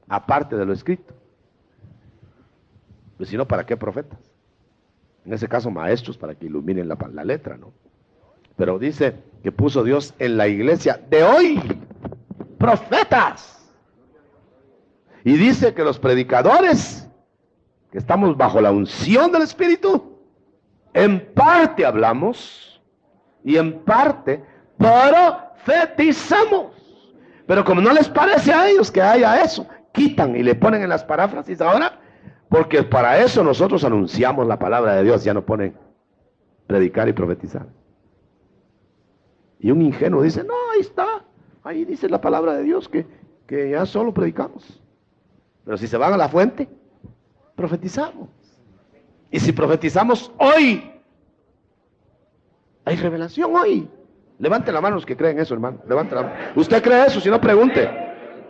aparte de lo escrito. Pues si no, ¿para qué profetas? En ese caso, maestros, para que iluminen la letra, ¿no? Pero dice que puso Dios en la iglesia de hoy profetas. Y dice que los predicadores, que estamos bajo la unción del Espíritu, en parte hablamos y en parte profetizamos. Pero como no les parece a ellos que haya eso, quitan y le ponen en las paráfrasis ahora, porque para eso nosotros anunciamos la palabra de Dios, ya no ponen predicar y profetizar. Y un ingenuo dice, no, ahí está, ahí dice la palabra de Dios que ya solo predicamos. Pero si se van a la fuente, profetizamos. Y si profetizamos hoy, hay revelación hoy. Levante la mano los que creen eso, hermano. Levante la mano. ¿Usted cree eso? Si no, pregunte.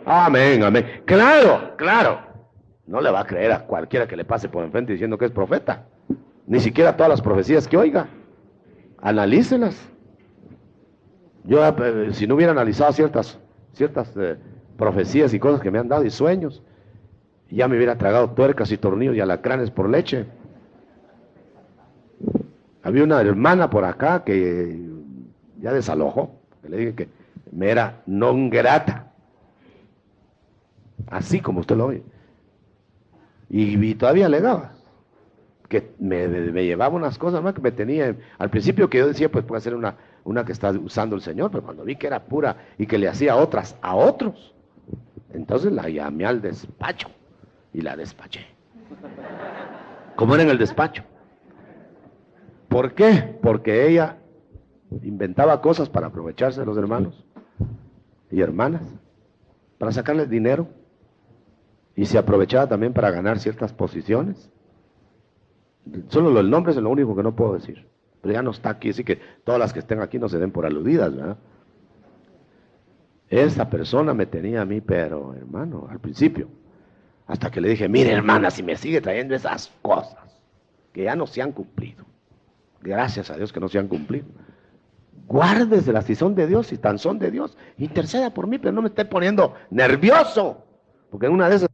Amén, amén. Claro, claro. No le va a creer a cualquiera que le pase por enfrente diciendo que es profeta. Ni siquiera todas las profecías que oiga. Analícelas. Yo, si no hubiera analizado ciertas profecías y cosas que me han dado y sueños, ya me hubiera tragado tuercas y tornillos y alacranes por leche. Había una hermana por acá que ya desalojó, que le dije que me era non grata, así como usted lo oye, y todavía alegaba que me llevaba unas cosas más que me tenía, al principio que yo decía, pues puede ser una que está usando el Señor, pero cuando vi que era pura y que le hacía otras a otros, entonces la llamé al despacho y la despaché. ¿Cómo era en el despacho? ¿Por qué? Porque ella inventaba cosas para aprovecharse de los hermanos y hermanas, para sacarles dinero, y se aprovechaba también para ganar ciertas posiciones. Solo el nombre es lo único que no puedo decir, pero ya no está aquí, así que todas las que estén aquí no se den por aludidas, ¿verdad? Esa persona me tenía a mí, pero hermano, al principio, hasta que le dije, mire hermana, si me sigue trayendo esas cosas que ya no se han cumplido, gracias a Dios que no se han cumplido, guárdesela si son de Dios, si tan son de Dios, interceda por mí, pero no me esté poniendo nervioso, porque en una de esas